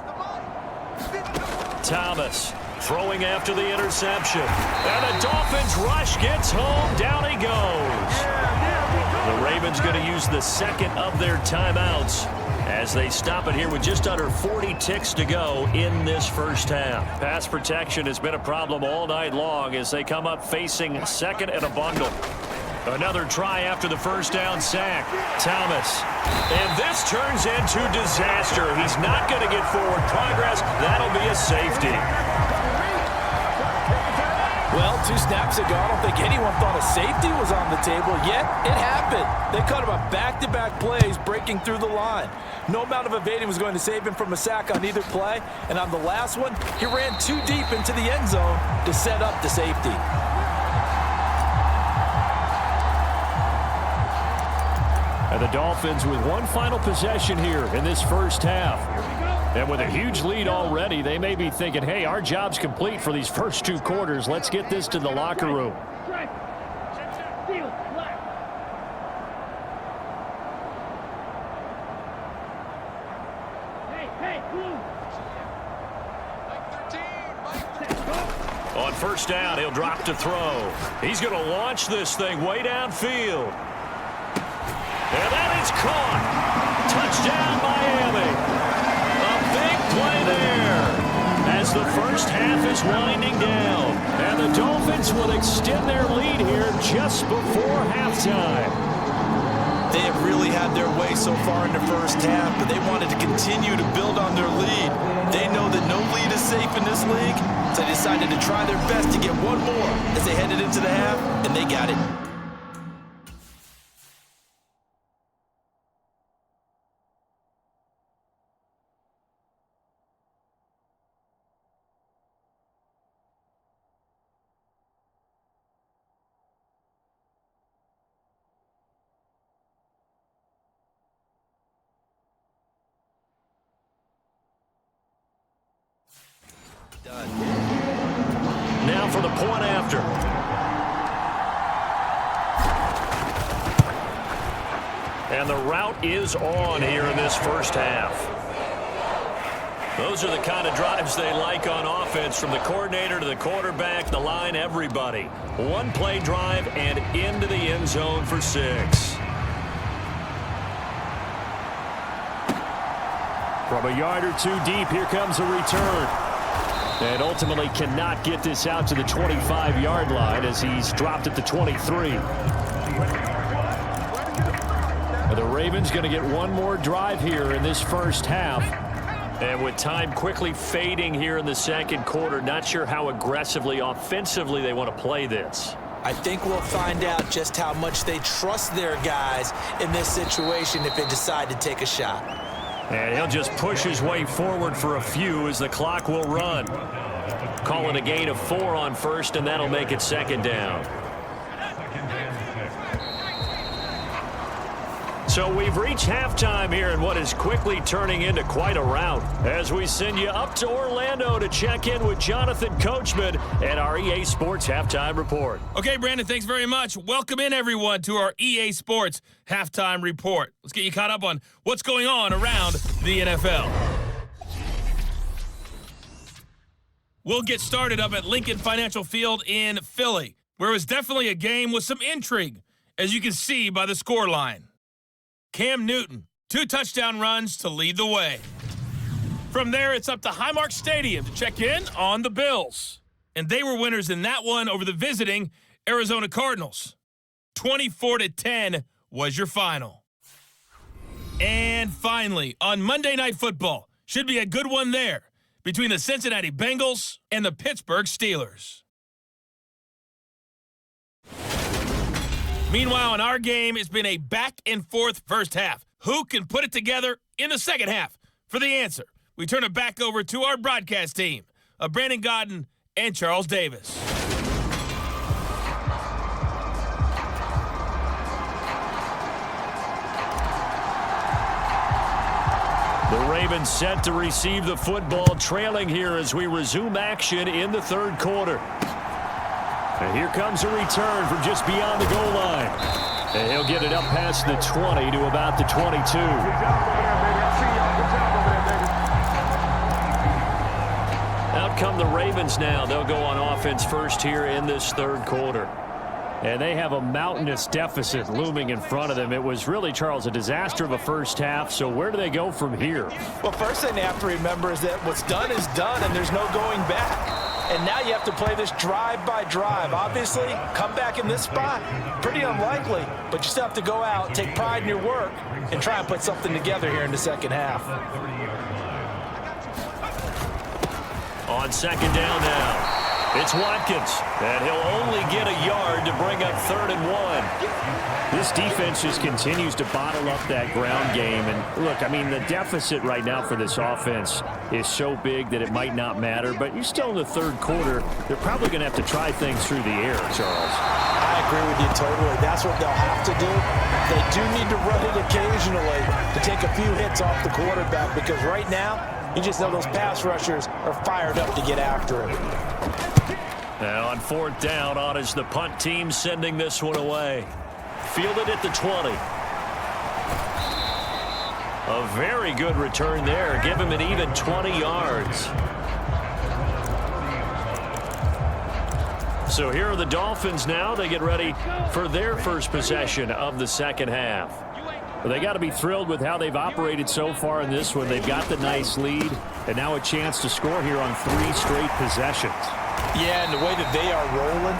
Thomas throwing after the interception. And the Dolphins rush gets home. Down he goes. The Ravens going to use the second of their timeouts as they stop it here with just under 40 ticks to go in this first half. Pass protection has been a problem all night long as they come up facing second and a bundle. Another try after the first down sack. Thomas. And this turns into disaster. He's not going to get forward progress. That'll be a safety. Well, 2 snaps ago, I don't think anyone thought a safety was on the table, yet it happened. They cut him up back-to-back plays, breaking through the line. No amount of evading was going to save him from a sack on either play, and on the last one, he ran too deep into the end zone to set up the safety. And the Dolphins with one final possession here in this first half. And with a huge lead already, they may be thinking, hey, our job's complete for these first 2 quarters. Let's get this to the locker room. On first down, he'll drop to throw. He's going to launch this thing way downfield. And that is caught. Touchdown, Miami. A big play there as the first half is winding down. And the Dolphins will extend their lead here just before halftime. They have really had their way so far in the first half, but they wanted to continue to build on their lead. They know that no lead is safe in this league, so they decided to try their best to get one more as they headed into the half, and they got it. Now for the point after. And the route is on here in this first half. Those are the kind of drives they like on offense, from the coordinator to the quarterback, the line, everybody. One play drive and into the end zone for 6. From a yard or 2 deep, here comes a return. And ultimately cannot get this out to the 25-yard line as he's dropped at the 23. And the Ravens going to get one more drive here in this first half. And with time quickly fading here in the second quarter, not sure how aggressively, offensively they want to play this. I think we'll find out just how much they trust their guys in this situation if they decide to take a shot. And he'll just push his way forward for a few as the clock will run. Call it a gain of 4 on first, and that'll make it second down. So we've reached halftime here in what is quickly turning into quite a rout as we send you up to Orlando to check in with Jonathan Coachman and our EA Sports Halftime Report. Okay, Brandon, thanks very much. Welcome in, everyone, to our EA Sports Halftime Report. Let's get you caught up on what's going on around the NFL. We'll get started up at Lincoln Financial Field in Philly, where it was definitely a game with some intrigue, as you can see by the scoreline. Cam Newton, 2 touchdown runs to lead the way. From there, it's up to Highmark Stadium to check in on the Bills. And they were winners in that one over the visiting Arizona Cardinals. 24-10 was your final. And finally, on Monday Night Football, should be a good one there between the Cincinnati Bengals and the Pittsburgh Steelers. Meanwhile, in our game, it's been a back-and-forth first half. Who can put it together in the second half? For the answer, we turn it back over to our broadcast team of Brandon Godden and Charles Davis. The Ravens set to receive the football, trailing here as we resume action in the third quarter. And here comes a return from just beyond the goal line. And he'll get it up past the 20 to about the 22. Out come the Ravens now. They'll go on offense first here in this third quarter. And they have a mountainous deficit looming in front of them. It was really, Charles, a disaster of a first half. So where do they go from here? Well, first thing they have to remember is that what's done is done, and there's no going back. And now you have to play this drive by drive. Obviously, come back in this spot, pretty unlikely, but you still have to go out, take pride in your work, and try and put something together here in the second half. On second down now, it's Watkins, and he'll only get a yard to bring up 3rd and 1. This defense just continues to bottle up that ground game. And look, I mean, the deficit right now for this offense is so big that it might not matter. But you're still in the third quarter. They're probably going to have to try things through the air, Charles. I agree with you totally. That's what they'll have to do. They do need to run it occasionally to take a few hits off the quarterback, because right now, you just know those pass rushers are fired up to get after it. Now on 4th down, on is the punt team sending this one away. Fielded at the 20. A very good return there. Give him an even 20 yards. So here are the Dolphins now. They get ready for their first possession of the second half. Well, they got to be thrilled with how they've operated so far in this one. They've got the nice lead, and now a chance to score here on 3 straight possessions. Yeah, and the way that they are rolling,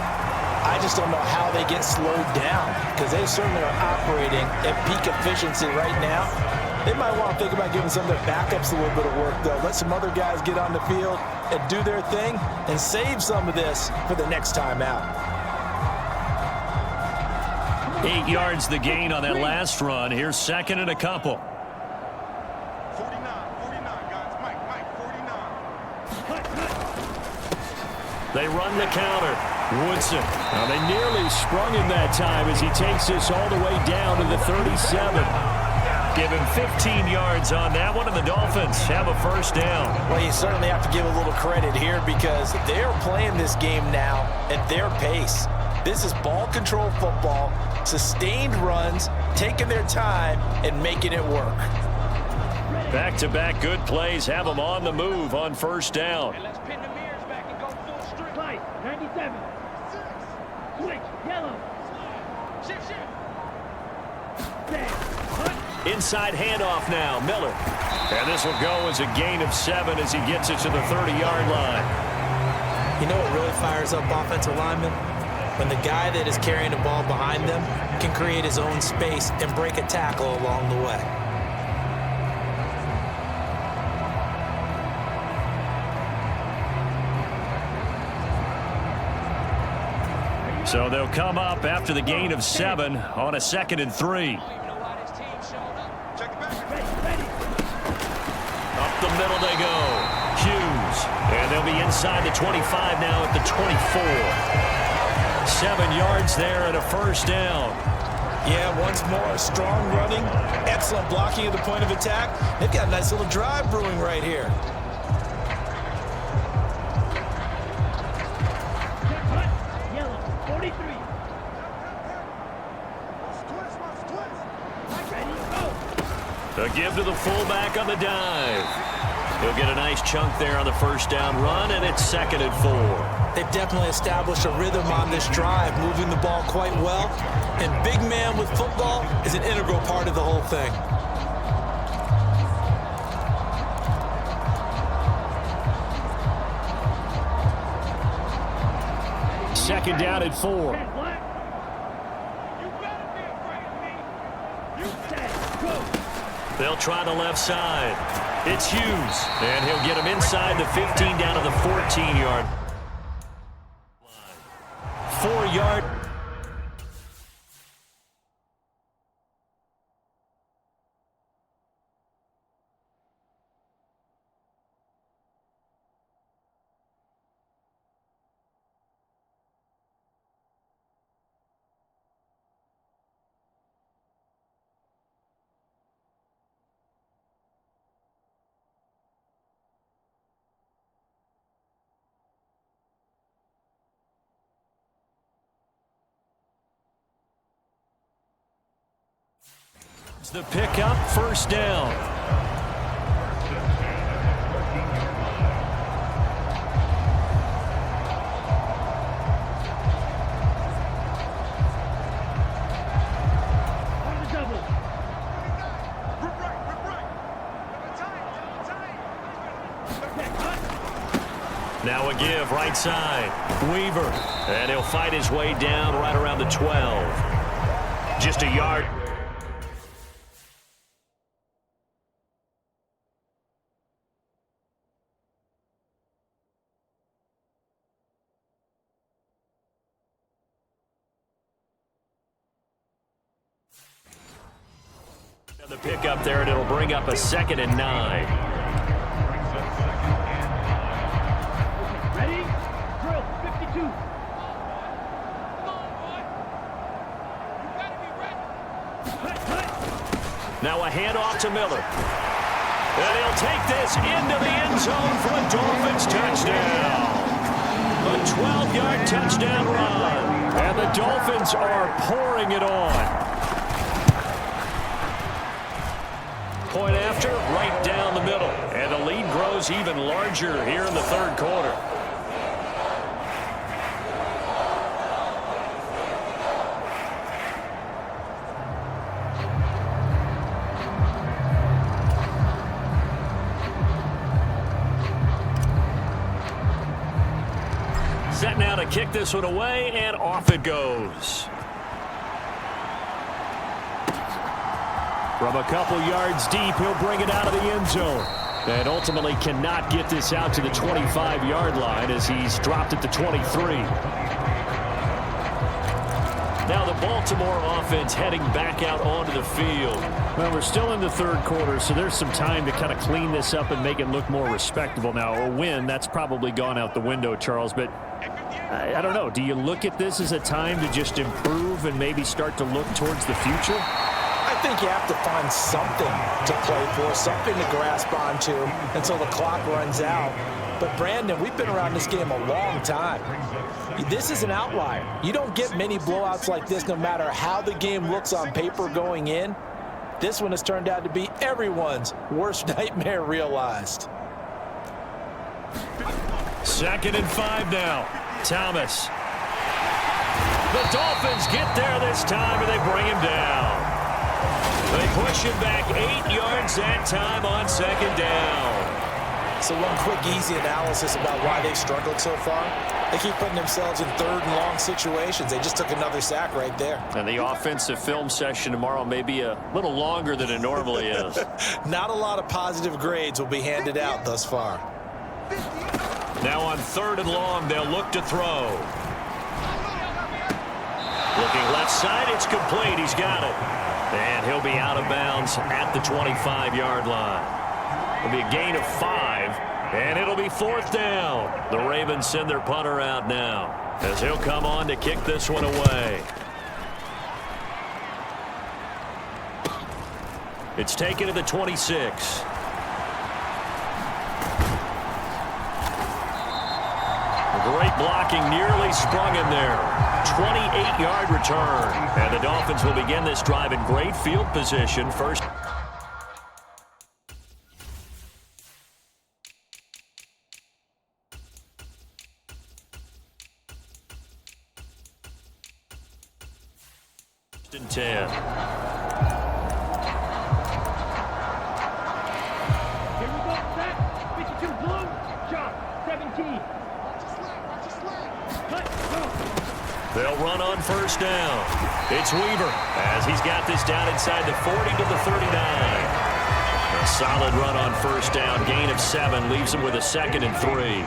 I just don't know how they get slowed down, because they certainly are operating at peak efficiency right now. They might want to think about giving some of their backups a little bit of work, though. Let some other guys get on the field and do their thing and save some of this for the next time out. 8 yards the gain on that last run. Here's second and a couple. 49, guys. Mike, 49. They run the counter. Woodson. Now they nearly sprung him that time as he takes this all the way down to the 37. Give him 15 yards on that one, and the Dolphins have a first down. Well, you certainly have to give a little credit here, because they're playing this game now at their pace. This is ball control football, sustained runs, taking their time and making it work. Back-to-back good plays have them on the move on first down. Let's pin the mirrors back and go full strength. Light, 97. Switch, yellow. Shift. Inside handoff now, Miller. And this will go as a gain of 7 as he gets it to the 30-yard line. You know what really fires up offensive linemen? When the guy that is carrying the ball behind them can create his own space and break a tackle along the way. So they'll come up after the gain of 7 on a 2nd and 3. Up the middle they go. Hughes. And they'll be inside the 25 now at the 24. 7 yards there and a first down. Yeah, once more, strong running, excellent blocking at the point of attack. They've got a nice little drive brewing right here. Yellow, 43. Ready, go. The give to the fullback on the dive. He'll get a nice chunk there on the first down run, and it's 2nd and 4. They've definitely established a rhythm on this drive, moving the ball quite well. And big man with football is an integral part of the whole thing. Second down at 4. You better be afraid of me. You said go. They'll try the left side. It's Hughes, and he'll get him inside the 15 down to the 14-yard line. 4-yard. It's the pickup, first down. On the double. Now a give, right side. Weaver, and he'll fight his way down right around the 12. Just a yard. The pickup there, and it'll bring up a 2nd and 9. Ready? Drill, 52. Now a handoff to Miller. And he'll take this into the end zone for a Dolphins touchdown. A 12-yard touchdown run. And the Dolphins are pouring it on. Point after, right down the middle. And the lead grows even larger here in the third quarter. Set now to kick this one away, and off it goes. From a couple yards deep, he'll bring it out of the end zone. And ultimately cannot get this out to the 25-yard line as he's dropped at the 23. Now the Baltimore offense heading back out onto the field. Well, we're still in the third quarter, so there's some time to kind of clean this up and make it look more respectable. Now, a win, that's probably gone out the window, Charles, but I don't know. Do you look at this as a time to just improve and maybe start to look towards the future? I think you have to find something to play for, something to grasp onto until the clock runs out. But, Brandon, we've been around this game a long time. This is an outlier. You don't get many blowouts like this no matter how the game looks on paper going in. This one has turned out to be everyone's worst nightmare realized. 2nd and 5 now. Thomas. The Dolphins get there this time, and they bring him down. They push him back 8 yards that time on 2nd down. So one quick, easy analysis about why they've struggled so far. They keep putting themselves in 3rd and long situations. They just took another sack right there. And the offensive film session tomorrow may be a little longer than it normally is. Not a lot of positive grades will be handed out thus far. Now on 3rd and long, they'll look to throw. Looking left side, it's complete. He's got it. And he'll be out of bounds at the 25-yard line. It'll be a gain of 5, and it'll be 4th down. The Ravens send their punter out now as he'll come on to kick this one away. It's taken to the 26. Great blocking, nearly sprung in there. 28-yard return. And the Dolphins will begin this drive in great field position. First. And 10. Here we go, set. 52 blue. Shot. 17. They'll run on 1st down. It's Weaver as he's got this down inside the 40 to the 39. A solid run on first down. Gain of 7 leaves him with a 2nd and 3.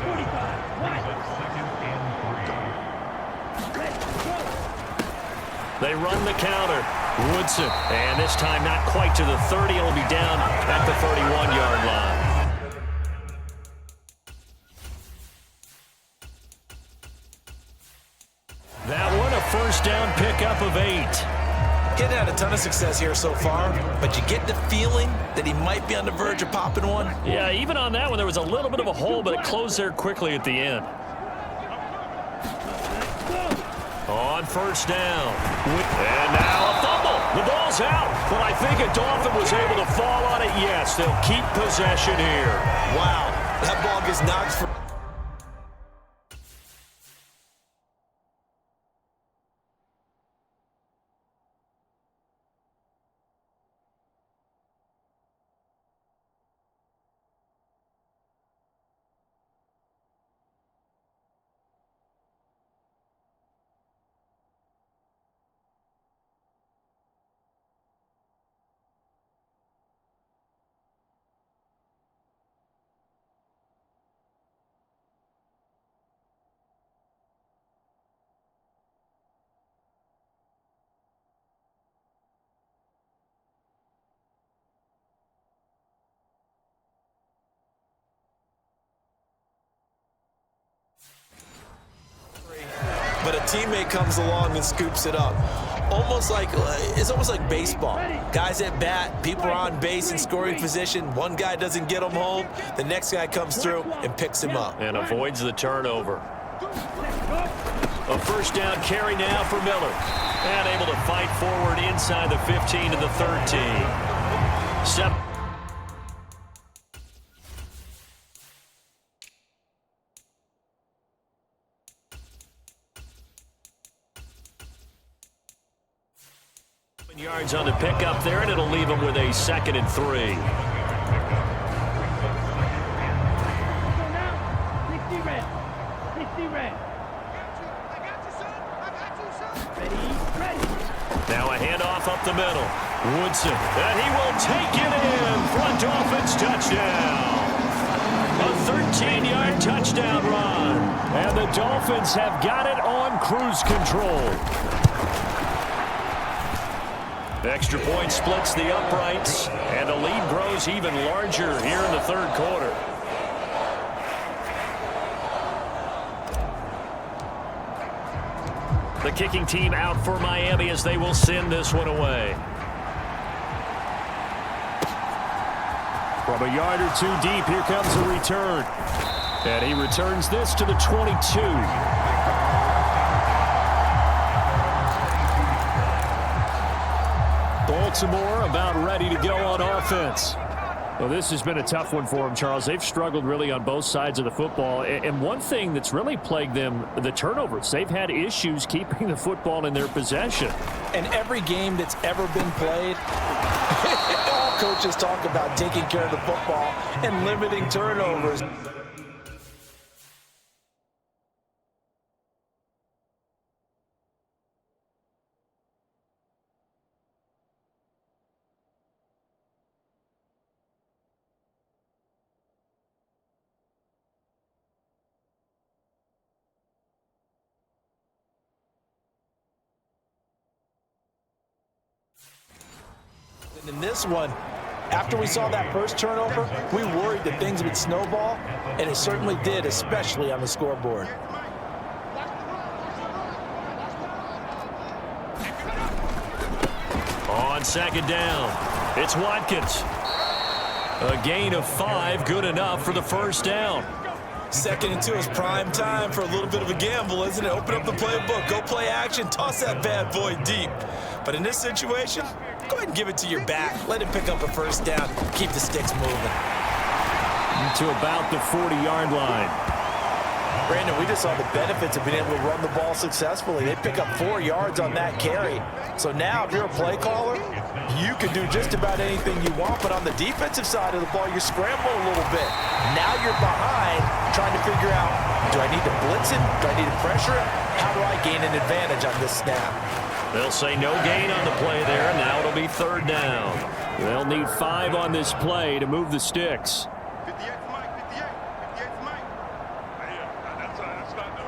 They run the counter. Woodson. And this time not quite to the 30. It'll be down at the 31-yard line. That one, a first down pickup of 8. Getting had a ton of success here so far, but you get the feeling that he might be on the verge of popping one. Yeah, even on that one, there was a little bit of a hole, but it closed there quickly at the end. On first down. And now a fumble. The ball's out, but I think a Dolphin was able to fall on it. Yes, they'll keep possession here. Wow, that ball gets knocked for... But a teammate comes along and scoops it up. It's almost like baseball. Guys at bat, people are on base in scoring position. One guy doesn't get him home. The next guy comes through and picks him up. And avoids the turnover. A first down carry now for Miller. And able to fight forward inside the 15 to the 13. 7 yards on the pickup there, and it'll leave him with a 2nd and 3. 60 red. 60 red. Ready. Now a handoff up the middle. Woodson, and he will take it in for a Dolphins touchdown. A 13-yard touchdown run. And the Dolphins have got it on cruise control. Extra point splits the uprights, and the lead grows even larger here in the 3rd quarter. The kicking team out for Miami as they will send this one away. From a yard or 2 deep, here comes a return. And he returns this to the 22. Baltimore about ready to go on offense. Well, this has been a tough one for them, Charles. They've struggled really on both sides of the football. And one thing that's really plagued them, the turnovers. They've had issues keeping the football in their possession. And every game that's ever been played, all coaches talk about taking care of the football and limiting turnovers. And in this one, after we saw that first turnover, we worried that things would snowball, and it certainly did, especially on the scoreboard. On 2nd down, it's Watkins. A gain of 5, good enough for the first down. 2nd and 2 is prime time for a little bit of a gamble, isn't it? Open up the playbook, go play action, toss that bad boy deep. But in this situation, go ahead and give it to your back. Let him pick up a first down. Keep the sticks moving. To about the 40-yard line. Brandon, we just saw the benefits of being able to run the ball successfully. They pick up 4 yards on that carry. So now, if you're a play caller, you can do just about anything you want. But on the defensive side of the ball, you're scrambling a little bit. Now you're behind, trying to figure out, do I need to blitz him? Do I need to pressure him? How do I gain an advantage on this snap? They'll say no gain on the play there, and now it'll be third down. They'll need 5 on this play to move the sticks. 58's Mike, 58. 58's Mike. Yeah, that's not new.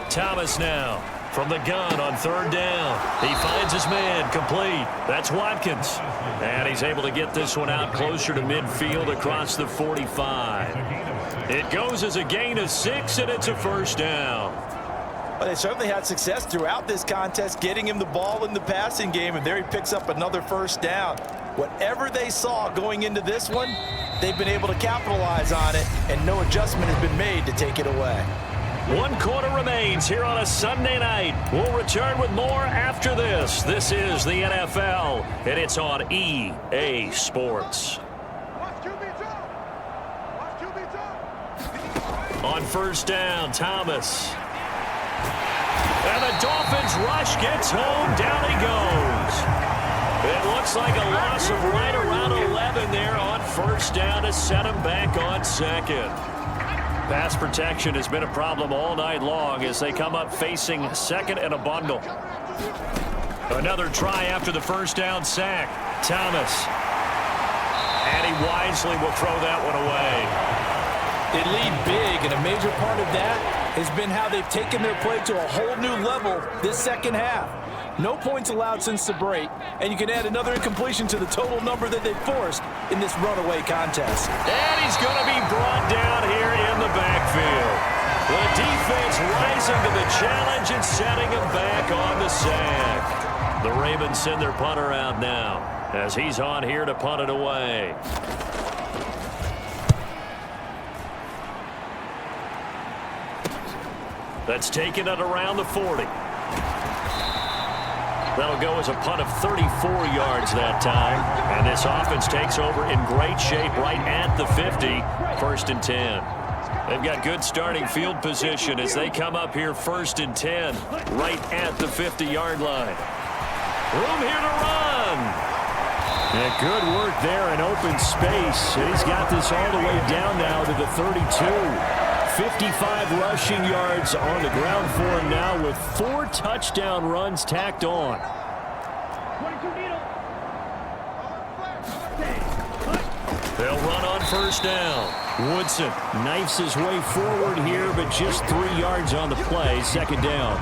Thomas now from the gun on third down. He finds his man complete. That's Watkins. And he's able to get this one out closer to midfield across the 45. It goes as a gain of 6, and it's a first down. Well, they certainly had success throughout this contest getting him the ball in the passing game, and there he picks up another first down. Whatever they saw going into this one, they've been able to capitalize on it, and no adjustment has been made to take it away. 1 quarter remains here on a Sunday night. We'll return with more after this. This is the NFL, and it's on EA Sports. On first down, Thomas. And the Dolphins rush gets home. Down he goes. It looks like a loss of right around 11 there on first down to set him back on second. Pass protection has been a problem all night long as they come up facing second and a bundle. Another try after the first down sack. Thomas. And he wisely will throw that one away. They lead big, and a major part of that has been how they've taken their play to a whole new level this second half. No points allowed since the break, and you can add another incompletion to the total number that they forced in this runaway contest. And he's going to be brought down here in the backfield. The defense rising to the challenge and setting him back on the sack. The Ravens send their punter out now as he's on here to punt it away. That's taken at around the 40. That'll go as a punt of 34 yards that time. And this offense takes over in great shape right at the 50. First and 10. They've got good starting field position as they come up here first and 10 right at the 50-yard line. Room here to run. Yeah, good work there in open space. And he's got this all the way down now to the 32. 55 rushing yards on the ground for him now with 4 touchdown runs tacked on. They'll run on first down. Woodson knifes his way forward here, but just 3 yards on the play. Second down.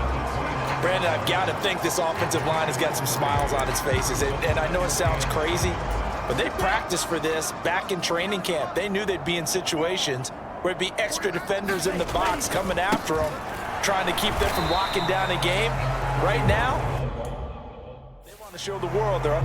Brandon, I've got to think this offensive line has got some smiles on its faces. And I know it sounds crazy, but they practiced for this back in training camp. They knew they'd be in situations where it'd be extra defenders in the box coming after them, trying to keep them from locking down a game. Right now, they want to show the world they're up.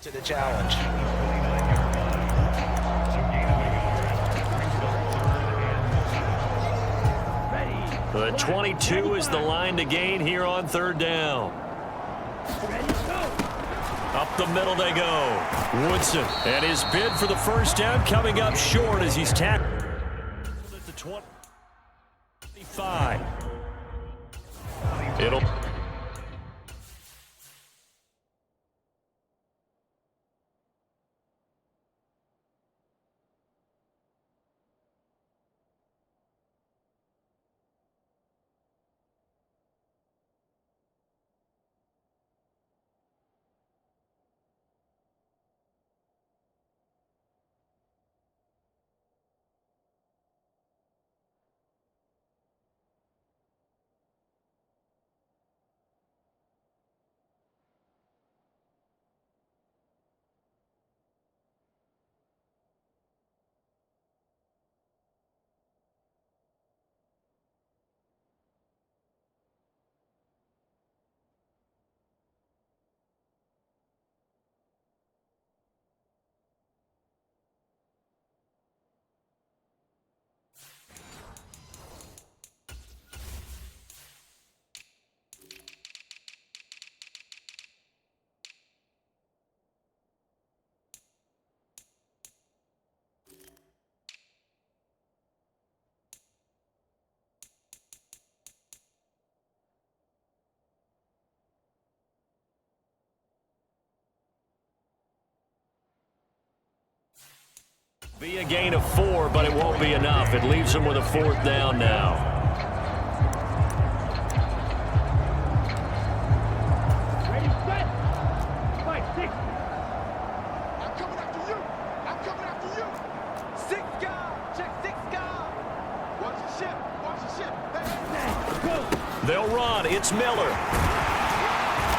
To the challenge. The 22 is the line to gain here on third down. Up the middle they go. Woodson and his bid for the first down coming up short as he's tackled at the 25. It'll Be a gain of 4, but it won't be enough. It leaves them with a 4th down now. Ready, set. 5, 6. I'm coming after you. I'm coming after you. 6 guard. Check 6 guard. Watch your ship. Watch your ship. Hey. Go. They'll run. It's Miller.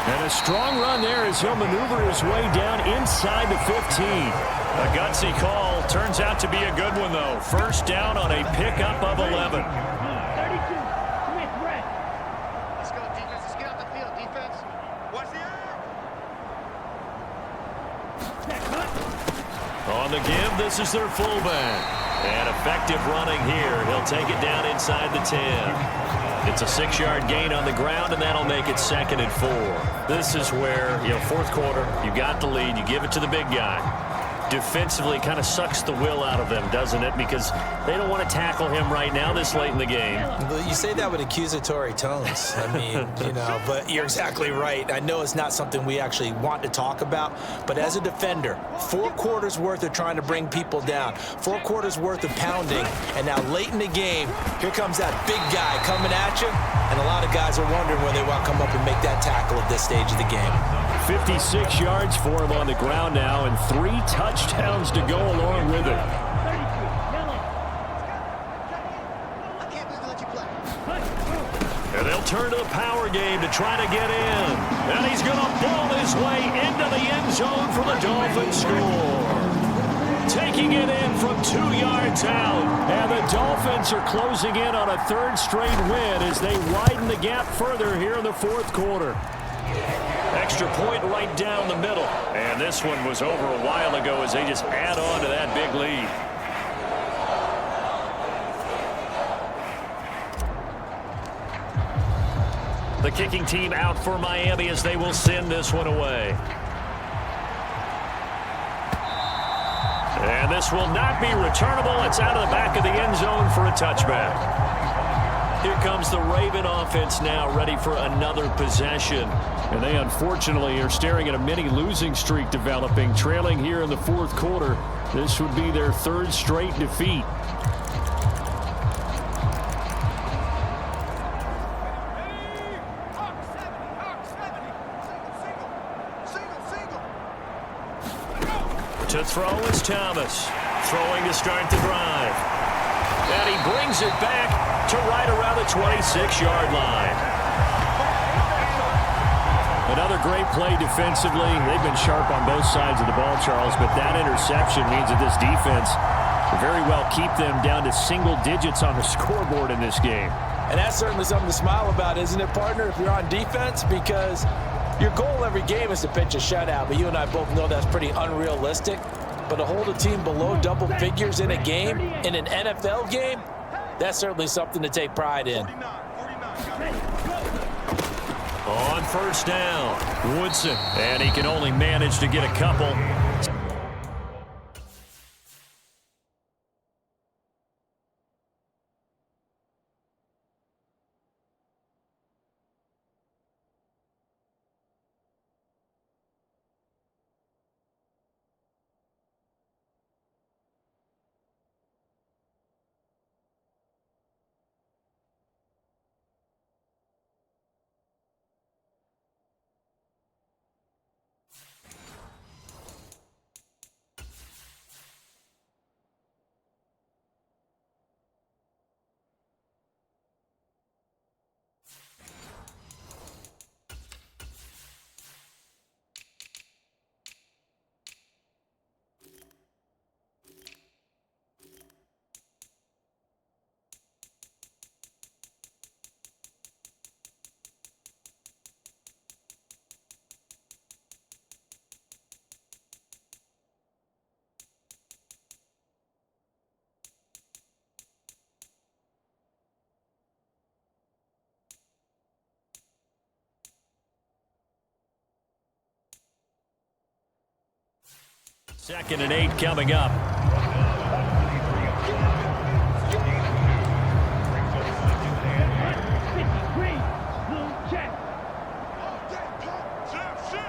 And a strong run there as he'll maneuver his way down inside the 15. A gutsy call. Turns out to be a good one, though. First down on a pickup of 11. 32. Smith, red. Let's go, defense. Let's get out the field, defense. Watch the air. Check, cut. On the give, this is their fullback. And effective running here. He'll take it down inside the 10. It's a 6-yard gain on the ground, and that'll make it 2nd and 4. This is where, fourth quarter, you got the lead, you give it to the big guy. Defensively kind of sucks the will out of them, doesn't it? Because they don't want to tackle him right now this late in the game. But you say that with accusatory tones. I mean, but you're exactly right. I know it's not something we actually want to talk about, but as a defender, 4 quarters worth of trying to bring people down, 4 quarters worth of pounding, and now late in the game, here comes that big guy coming at you, and a lot of guys are wondering where they want to come up and make that tackle at this stage of the game. 56 yards for him on the ground now, and 3 touchdowns to go along with it. 32. Yellow. I can't believe they let you play. And they'll turn to the power game to try to get in. And he's going to ball his way into the end zone for the Dolphins score. Taking it in from 2 yards out. And the Dolphins are closing in on a 3rd straight win as they widen the gap further here in the 4th quarter. Extra point right down the middle. And this one was over a while ago as they just add on to that big lead. The kicking team out for Miami as they will send this one away. And this will not be returnable. It's out of the back of the end zone for a touchback. Here comes the Raven offense now, ready for another possession. And they unfortunately are staring at a mini losing streak developing, trailing here in the 4th quarter. This would be their 3rd straight defeat. To throw is Thomas. Throwing to start the drive. And he brings it back to right around the 26-yard line. Another great play defensively. They've been sharp on both sides of the ball, Charles, but that interception means that this defense will very well keep them down to single digits on the scoreboard in this game. And that's certainly something to smile about, isn't it, partner, if you're on defense? Because your goal every game is to pitch a shutout, but you and I both know that's pretty unrealistic. But to hold a team below double figures in a game, in an NFL game, that's certainly something to take pride in. 49. On first down, Woodson, and he can only manage to get a couple. Second and 8 coming up. Green, blue, check.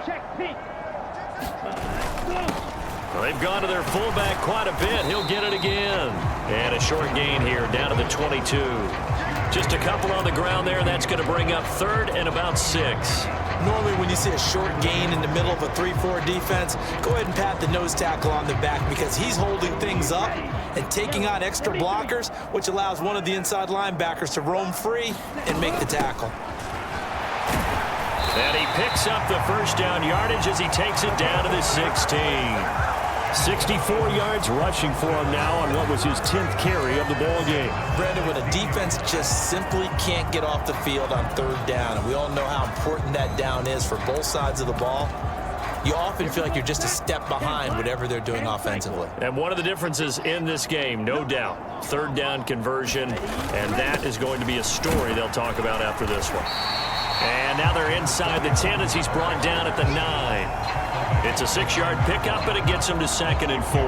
Check, pink. They've gone to their fullback quite a bit. He'll get it again. And a short gain here down to the 22. Just a couple on the ground there. That's going to bring up 3rd and about 6. Normally when you see a short gain in the middle of a 3-4 defense, go ahead and pat the nose tackle on the back because he's holding things up and taking on extra blockers, which allows one of the inside linebackers to roam free and make the tackle. And he picks up the first down yardage as he takes it down to the 16. 64 yards rushing for him now on what was his 10th carry of the ball game. Brandon, when a defense just simply can't get off the field on 3rd down, and we all know how important that down is for both sides of the ball, you often feel like you're just a step behind whatever they're doing offensively. And one of the differences in this game, no doubt, 3rd down conversion, and that is going to be a story they'll talk about after this one. And now they're inside the 10 as he's brought down at the 9. It's a 6-yard pickup, and it gets him to 2nd and 4.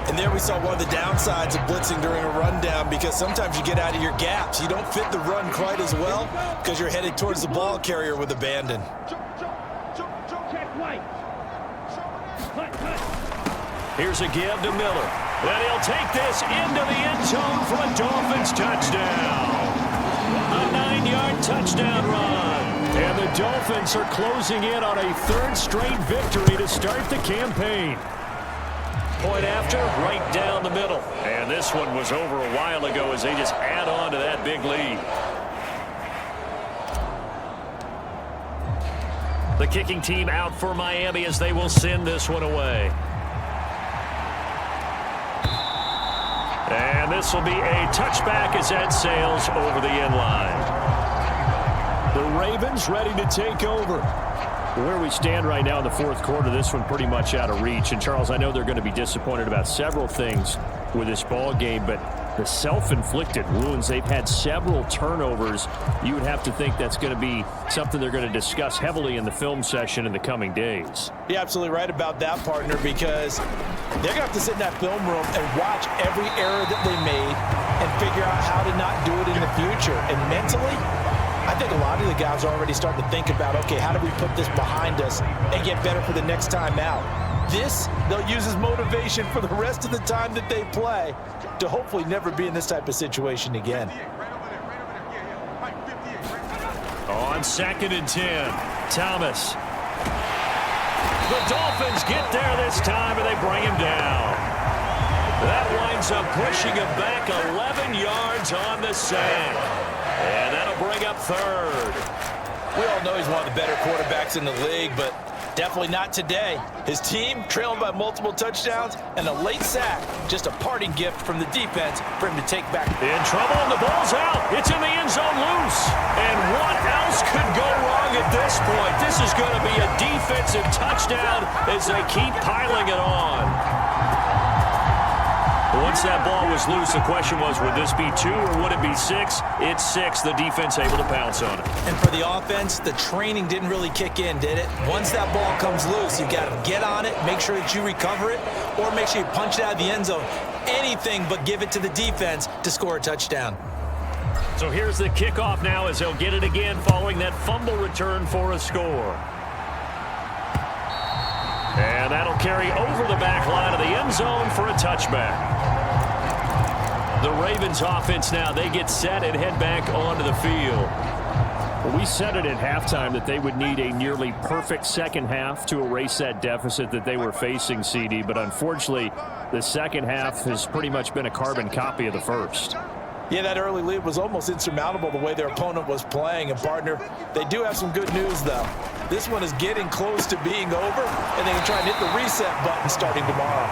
And there we saw one of the downsides of blitzing during a rundown because sometimes you get out of your gaps. You don't fit the run quite as well because you're headed towards the ball carrier with abandon. Here's a give to Miller. And he'll take this into the end zone for a Dolphins touchdown. A 9-yard touchdown run. And the Dolphins are closing in on a 3rd straight victory to start the campaign. Point after, right down the middle. And this one was over a while ago as they just add on to that big lead. The kicking team out for Miami as they will send this one away. And this will be a touchback as that sails over the end line. The Ravens ready to take over. Where we stand right now in the 4th quarter, this one pretty much out of reach. And, Charles, I know they're going to be disappointed about several things with this ball game, but the self-inflicted wounds, they've had several turnovers. You would have to think that's going to be something they're going to discuss heavily in the film session in the coming days. You're absolutely right about that, partner, because they're going to have to sit in that film room and watch every error that they made and figure out how to not do it in the future. And mentally, I think a lot of the guys are already starting to think about, okay, how do we put this behind us and get better for the next time out? This, they'll use as motivation for the rest of the time that they play to hopefully never be in this type of situation again. On 2nd and 10, Thomas. The Dolphins get there this time, and they bring him down. That winds up pushing him back 11 yards on the sack. And that'll bring up 3rd. We all know he's one of the better quarterbacks in the league, but definitely not today. His team trailing by multiple touchdowns and a late sack. Just a parting gift from the defense for him to take back. In trouble, and the ball's out. It's in the end zone loose. And what else could go wrong at this point? This is going to be a defensive touchdown as they keep piling it on. Once that ball was loose, the question was, would this be 2 or would it be 6? It's 6. The defense able to pounce on it. And for the offense, the training didn't really kick in, did it? Once that ball comes loose, you got to get on it, make sure that you recover it, or make sure you punch it out of the end zone. Anything but give it to the defense to score a touchdown. So here's the kickoff now as they'll get it again following that fumble return for a score. And that'll carry over the back line of the end zone for a touchback. The Ravens offense now, they get set and head back onto the field. Well, we said it at halftime that they would need a nearly perfect second half to erase that deficit that they were facing, CD. But unfortunately, the second half has pretty much been a carbon copy of the first. Yeah, that early lead was almost insurmountable the way their opponent was playing. And, partner, they do have some good news, though. This one is getting close to being over, and they can try and hit the reset button starting tomorrow.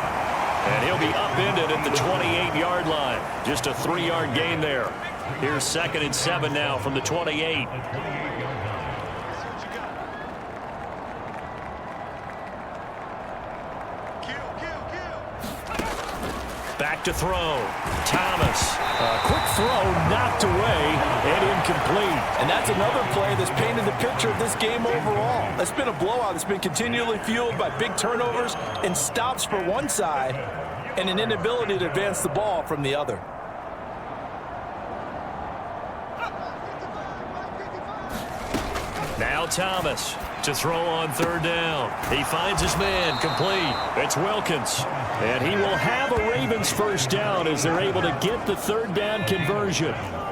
And he'll be upended at the 28-yard line. Just a 3-yard gain there. Here's 2nd and 7 now from the 28. Back to throw. Thomas. A quick throw knocked away and incomplete. And that's another play that's painted the picture of this game overall. That's been a blowout that's been continually fueled by big turnovers and stops for one side and an inability to advance the ball from the other. Now Thomas to throw on third down. He finds his man complete. It's Wilkins. And he will have a Ravens first down as they're able to get the third down conversion. 55.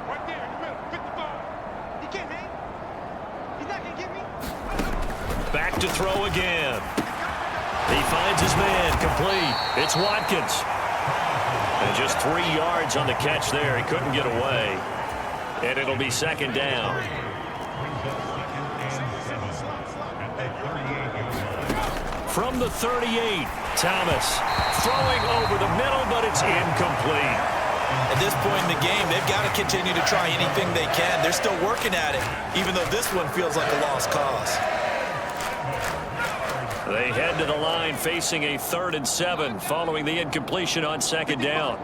Right there in the middle. 55. He can't hang. He's not going to get me. Back to throw again. He finds his man complete. It's Watkins. And just 3 yards on the catch there. He couldn't get away. And it'll be second down. From the 38, Thomas throwing over the middle, but it's incomplete. At this point in the game, they've got to continue to try anything they can. They're still working at it, even though this one feels like a lost cause. They head to the line facing a 3rd and 7 following the incompletion on second down.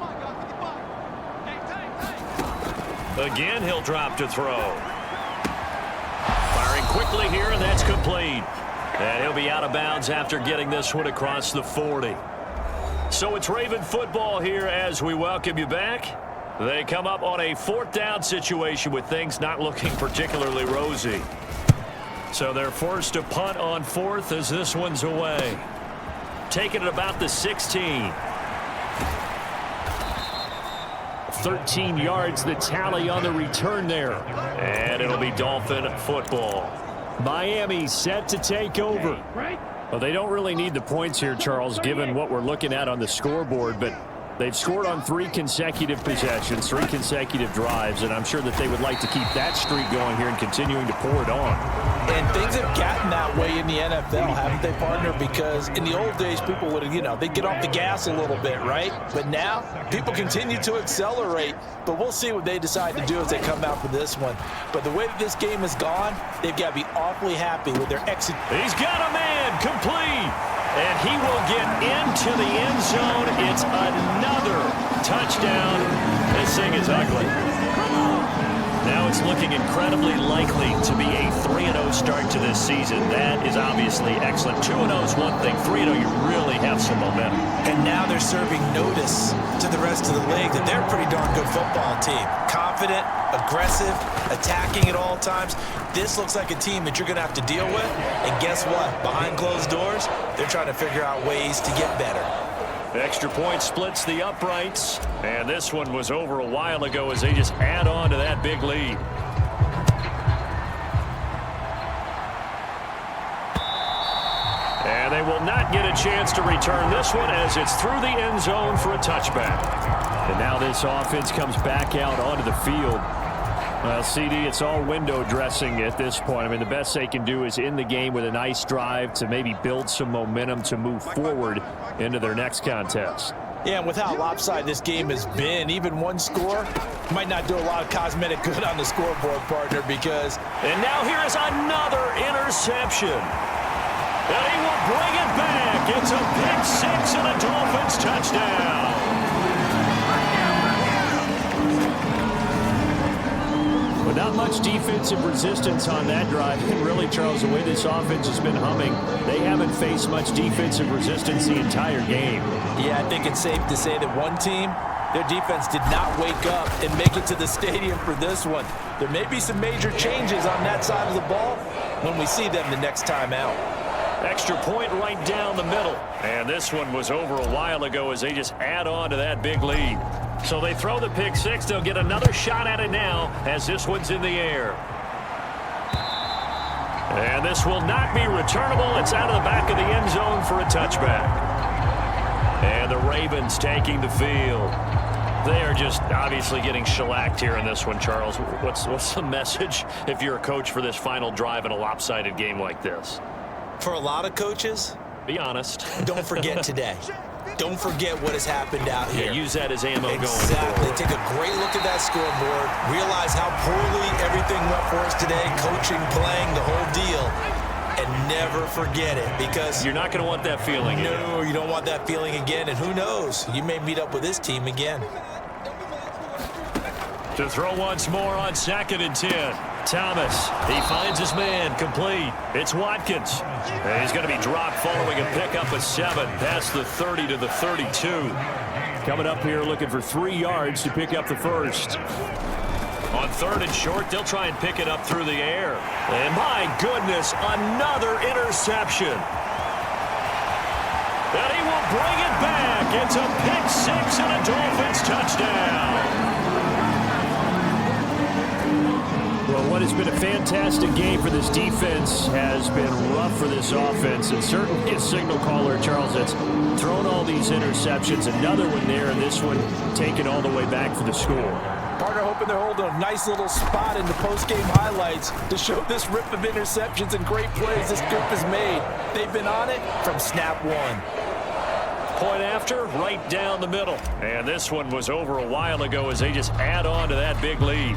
Again, he'll drop to throw. Firing quickly here, and that's complete. And he'll be out of bounds after getting this one across the 40. So it's Raven football here as we welcome you back. They come up on a 4th down situation with things not looking particularly rosy. So they're forced to punt on 4th as this one's away. Taking it about the 16. 13 yards the tally on the return there. And it'll be Dolphin football. Miami set to take over. Well, they don't really need the points here, Charles, given what we're looking at on the scoreboard, but they've scored on 3 consecutive possessions, 3 consecutive drives, and I'm sure that they would like to keep that streak going here and continuing to pour it on. And things have gotten that way in the NFL, haven't they, partner? Because in the old days, people would, they'd get off the gas a little bit, right? But now, people continue to accelerate. But we'll see what they decide to do as they come out for this one. But the way that this game has gone, they've got to be awfully happy with their exit. He's got a man complete. And he will get into the end zone. It's another touchdown. This thing is ugly. Now it's looking incredibly likely to be a 3-0 start to this season. That is obviously excellent. 2-0 is one thing. 3-0, you really have some momentum. And now they're serving notice to the rest of the league that they're a pretty darn good football team. Confident, aggressive, attacking at all times. This looks like a team that you're going to have to deal with. And guess what? Behind closed doors, they're trying to figure out ways to get better. Extra point splits the uprights. And this one was over a while ago as they just add on to that big lead. And they will not get a chance to return this one as it's through the end zone for a touchback. And now this offense comes back out onto the field. Well, CD, it's all window dressing at this point. I mean, the best they can do is end the game with a nice drive to maybe build some momentum to move forward into their next contest. Yeah, and with how lopsided this game has been, even one score might not do a lot of cosmetic good on the scoreboard, partner, because... And now here is another interception. And he will bring it back. It's a pick 6 and a Dolphins touchdown. But not much defensive resistance on that drive. And really, Charles, the way this offense has been humming, they haven't faced much defensive resistance the entire game. Yeah, I think it's safe to say that one team, their defense did not wake up and make it to the stadium for this one. There may be some major changes on that side of the ball when we see them the next time out. Extra point right down the middle. And this one was over a while ago as they just add on to that big lead. So they throw the pick 6. They'll get another shot at it now as this one's in the air. And this will not be returnable. It's out of the back of the end zone for a touchback. And the Ravens taking the field. They are just obviously getting shellacked here in this one, Charles. What's the message if you're a coach for this final drive in a lopsided game like this? For a lot of coaches, be honest. Don't forget today. Don't forget what has happened out here. Yeah, use that as ammo going forward. Exactly. Take a great look at that scoreboard. Realize how poorly everything went for us today. Coaching, playing, the whole deal. And never forget it, because... You're not going to want that feeling again. No, you don't want that feeling again. And who knows? You may meet up with this team again. To throw once more on 2nd and 10. Thomas, he finds his man complete. It's Watkins. And he's going to be dropped following a pickup of 7 past the 30 to the 32. Coming up here looking for 3 yards to pick up the first. 3rd and short. They'll try and pick it up through the air. And my goodness, another interception. And he will bring it back. It's a pick 6 and a Dolphins touchdown. Well, what has been a fantastic game for this defense has been rough for this offense, and certainly a signal caller, Charles, that's thrown all these interceptions. Another one there, and this one taken all the way back for the score. Partner hoping they're holding a nice little spot in the post-game highlights to show this rip of interceptions and great plays this group has made. They've been on it from snap one. Point after, right down the middle. And this one was over a while ago as they just add on to that big lead.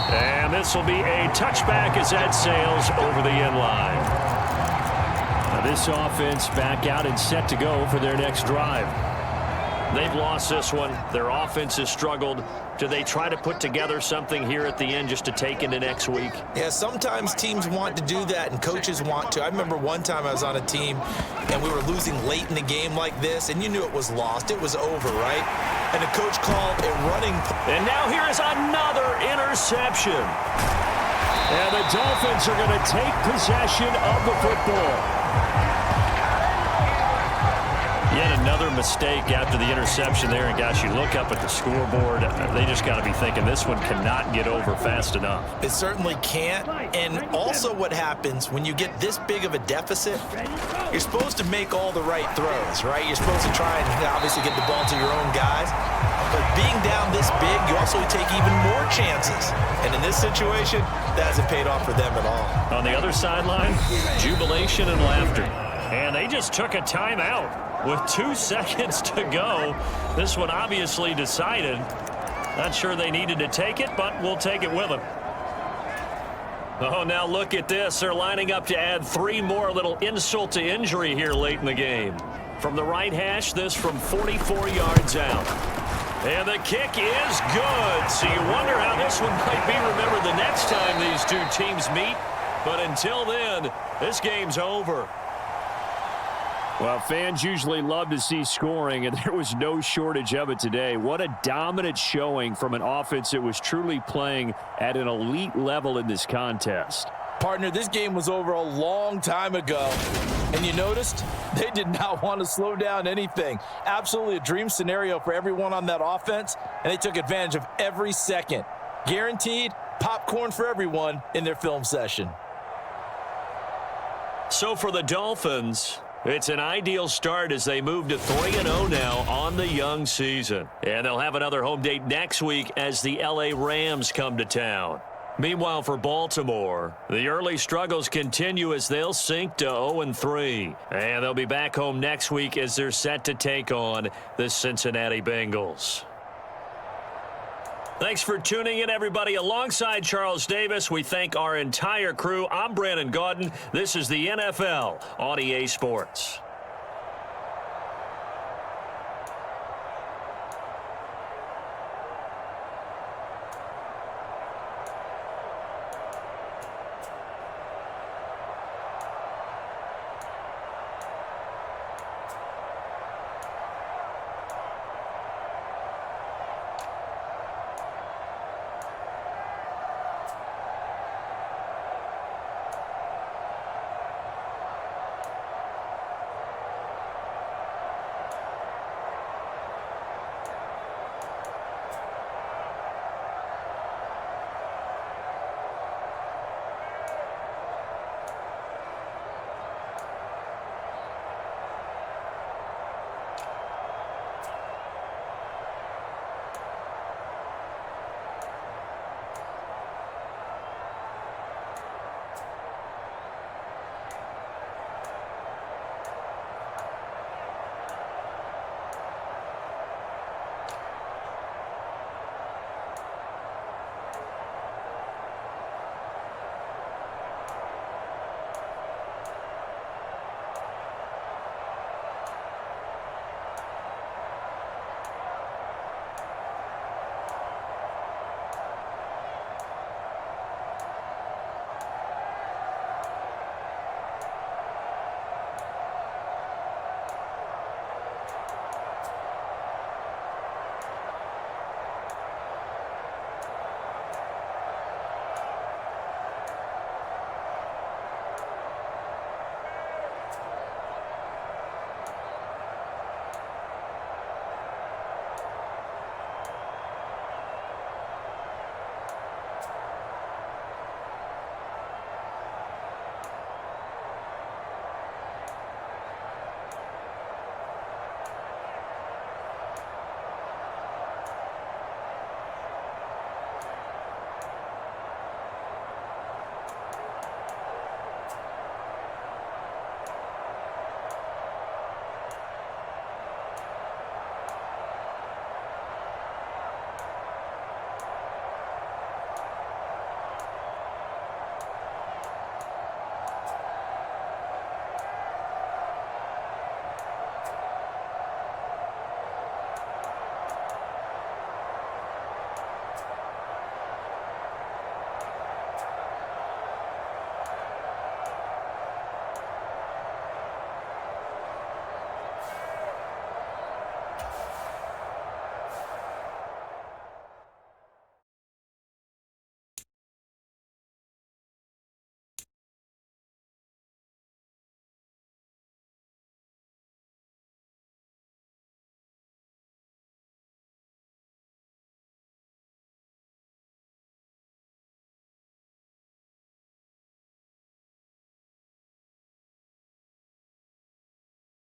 And this will be a touchback as that sails over the end line. Now this offense back out and set to go for their next drive. They've lost this one. Their offense has struggled. Do they try to put together something here at the end just to take into next week? Yeah, sometimes teams want to do that and coaches want to. I remember one time I was on a team and we were losing late in the game like this, and you knew it was lost. It was over, right? And the coach called a running. And now here is another interception. And the Dolphins are going to take possession of the football. Yet another mistake after the interception there. And, gosh, you look up at the scoreboard. They just got to be thinking this one cannot get over fast enough. It certainly can't. And also what happens when you get this big of a deficit, you're supposed to make all the right throws, right? You're supposed to try and obviously get the ball to your own guys. But being down this big, you also take even more chances. And in this situation, that hasn't paid off for them at all. On the other sideline, jubilation and laughter. And they just took a timeout. With 2 seconds to go, this one obviously decided. Not sure they needed to take it, but we'll take it with them. Oh, now look at this. They're lining up to add 3 more. Little insult to injury here late in the game. From the right hash, this from 44 yards out. And the kick is good. So you wonder how this one might be remembered the next time these two teams meet. But until then, this game's over. Well, fans usually love to see scoring, and there was no shortage of it today. What a dominant showing from an offense that was truly playing at an elite level in this contest. Partner, this game was over a long time ago. And you noticed they did not want to slow down anything. Absolutely a dream scenario for everyone on that offense, and they took advantage of every second. Guaranteed popcorn for everyone in their film session. So for the Dolphins, it's an ideal start as they move to 3-0 now on the young season. And they'll have another home date next week as the LA Rams come to town. Meanwhile, for Baltimore, the early struggles continue as they'll sink to 0-3. And they'll be back home next week as they're set to take on the Cincinnati Bengals. Thanks for tuning in, everybody. Alongside Charles Davis, we thank our entire crew. I'm Brandon Gaudin. This is the NFL on EA Sports.